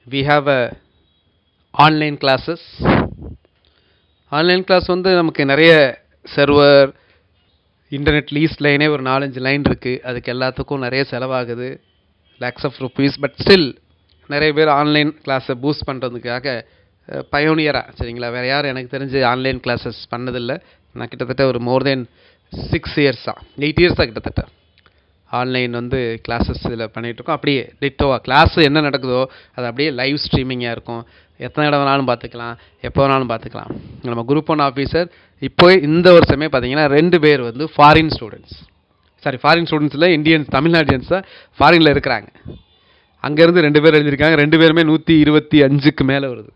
we have a online classes. Online class வந்து நமக்கு நிறைய சர்வர், இன்டர்நெட் லீஸ்ட் லைனே ஒரு 4-5 லைன் இருக்குது. அதுக்கு எல்லாத்துக்கும் நிறைய செலவாகுது, lakhs of rupees. But still நிறைய பேர் ஆன்லைன் கிளாஸை பூஸ்ட் பண்ணுறதுக்காக பயோனியராக, சரிங்களா, வேறு யாரும் எனக்கு தெரிஞ்சு ஆன்லைன் கிளாஸஸ் பண்ணதில்லை. நான் கிட்டத்தட்ட ஒரு மோர் தென் 8 இயர்ஸாக கிட்டத்தட்ட ஆன்லைன் வந்து கிளாஸஸ் இதில் பண்ணிகிட்ருக்கோம். அப்படியே டிட்டோவாக கிளாஸு என்ன நடக்குதோ அது அப்படியே லைவ் ஸ்ட்ரீமிங்காக இருக்கும். எத்தனை இடம் வேணாலும் பார்த்துக்கலாம், எப்போ வேணாலும் பார்த்துக்கலாம். நம்ம குரூப் 1 ஆஃபீஸர் இப்போ இந்த வருஷமே பார்த்தீங்கன்னா 2 பேர் வந்து ஃபாரின் ஸ்டூடெண்ட்ஸில் இந்தியன்ஸ், தமிழ்நாட்டியன்ஸ் தான் ஃபாரினில் இருக்கிறாங்க. அங்கேருந்து 2 பேர் எழுதியிருக்காங்க. 2 பேருமே 125க்கு மேலே வருது.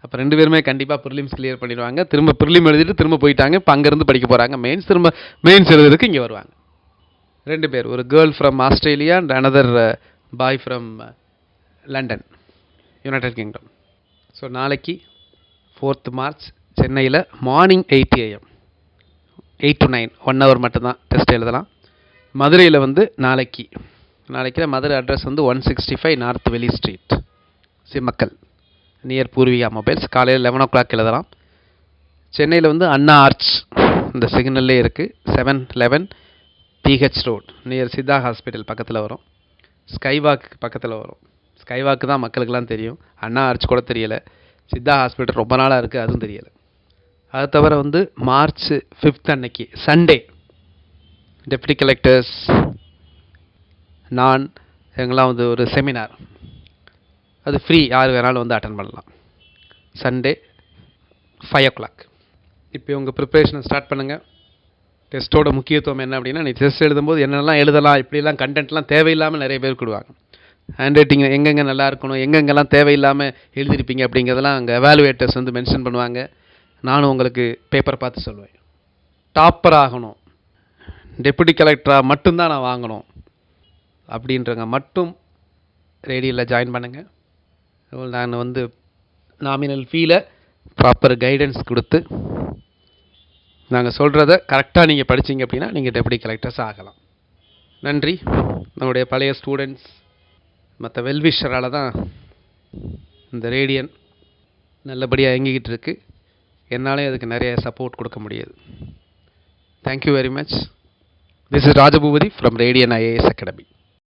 அப்போ 2 பேருமே கண்டிப்பாக ப்ரிலிம்ஸ் கிளியர் பண்ணிடுவாங்க. திரும்ப ப்ரிலிம் எழுதிட்டு திரும்ப போயிட்டாங்க. இப்போ அங்கேருந்து படிக்க போகிறாங்க மெயின்ஸ். திரும்ப மெயின்ஸ் எழுதுறதுக்கு இங்கே வருவாங்க. 2 பேர், ஒரு girl from Australia and another bye from London, United kingdom. So நாளைக்கு 4th மார்ச் சென்னையில் மார்னிங் 8 AM 8 to 9 1 hour மட்டும்தான் டெஸ்ட் எழுதலாம். மதுரையில் வந்து நாளைக்கு மதுரை அட்ரஸ் வந்து 165 நார்த் வெளி street, Simmakkal, near Poorvika mobiles. காலையில் 11 o'clock எழுதலாம். சென்னையில் வந்து அண்ணா ஆர்ச் இந்த சிக்னல்லே இருக்குது, 711 PH road, near Siddha hospital பக்கத்தில் வரும். ஸ்கைவாக் பக்கத்தில் வரும். ஸ்கைவாக்கு தான் மக்களுக்கெல்லாம் தெரியும், அண்ணா ஆர்ச் கூட தெரியலை. சித்தா ஹாஸ்பிட்டல் ரொம்ப நாளாக இருக்குது, அதுவும் தெரியலை. அது தவிர வந்து மார்ச் 5th அன்னைக்கு சண்டே டெப்டி கலெக்டர்ஸ் நான் எங்கெல்லாம் வந்து ஒரு செமினார், அது ஃப்ரீ, யார் வேணாலும் வந்து அட்டன் பண்ணலாம். Sunday 5 o'clock. இப்போ உங்கள் ப்ரிப்பரேஷனை ஸ்டார்ட் பண்ணுங்கள். டெஸ்ட்டோட முக்கியத்துவம் என்ன அப்படின்னா, நீ டெஸ்ட் எழுதும்போது என்னெல்லாம் எழுதலாம், இப்படிலாம் கண்டென்ட்லாம் தேவையில்லாமல் நிறைய பேர் கொடுவாங்க. ஹேண்ட் ரைட்டிங் எங்கெங்கே நல்லா இருக்கணும், எங்கெங்கெல்லாம் தேவையில்லாமல் எழுதிருப்பீங்க அப்படிங்கிறதெல்லாம் அங்கே எவாலுவேட்டர்ஸ் வந்து மென்ஷன் பண்ணுவாங்க. நானும் உங்களுக்கு பேப்பர் பார்த்து சொல்லுவேன். டாப்பர் ஆகணும், டெப்யூட்டி கலெக்டராக மட்டும்தான் நான் வாங்கணும் அப்படின்றவங்க மட்டும் ரேடியோவில் ஜாயின் பண்ணுங்கள். நான் வந்து நாமினல் ஃபீல ப்ராப்பர் கைடன்ஸ் கொடுத்து நாங்கள் சொல்கிறத கரெக்டாக நீங்கள் படிச்சிங்க அப்படின்னா நீங்கள் டெப்யூட்டி கலெக்டர்ஸ் ஆகலாம். நன்றி. நம்முடைய பழைய ஸ்டூடெண்ட்ஸ் மற்ற வெல்விஷரால் தான் இந்த ரேடியன் நல்லபடியாக இயங்கிக்கிட்டு இருக்கு. என்னாலே அதுக்கு நிறைய சப்போர்ட் கொடுக்க முடியாது. Thank you very much. This is Rajaboopathi from radian IAS Academy.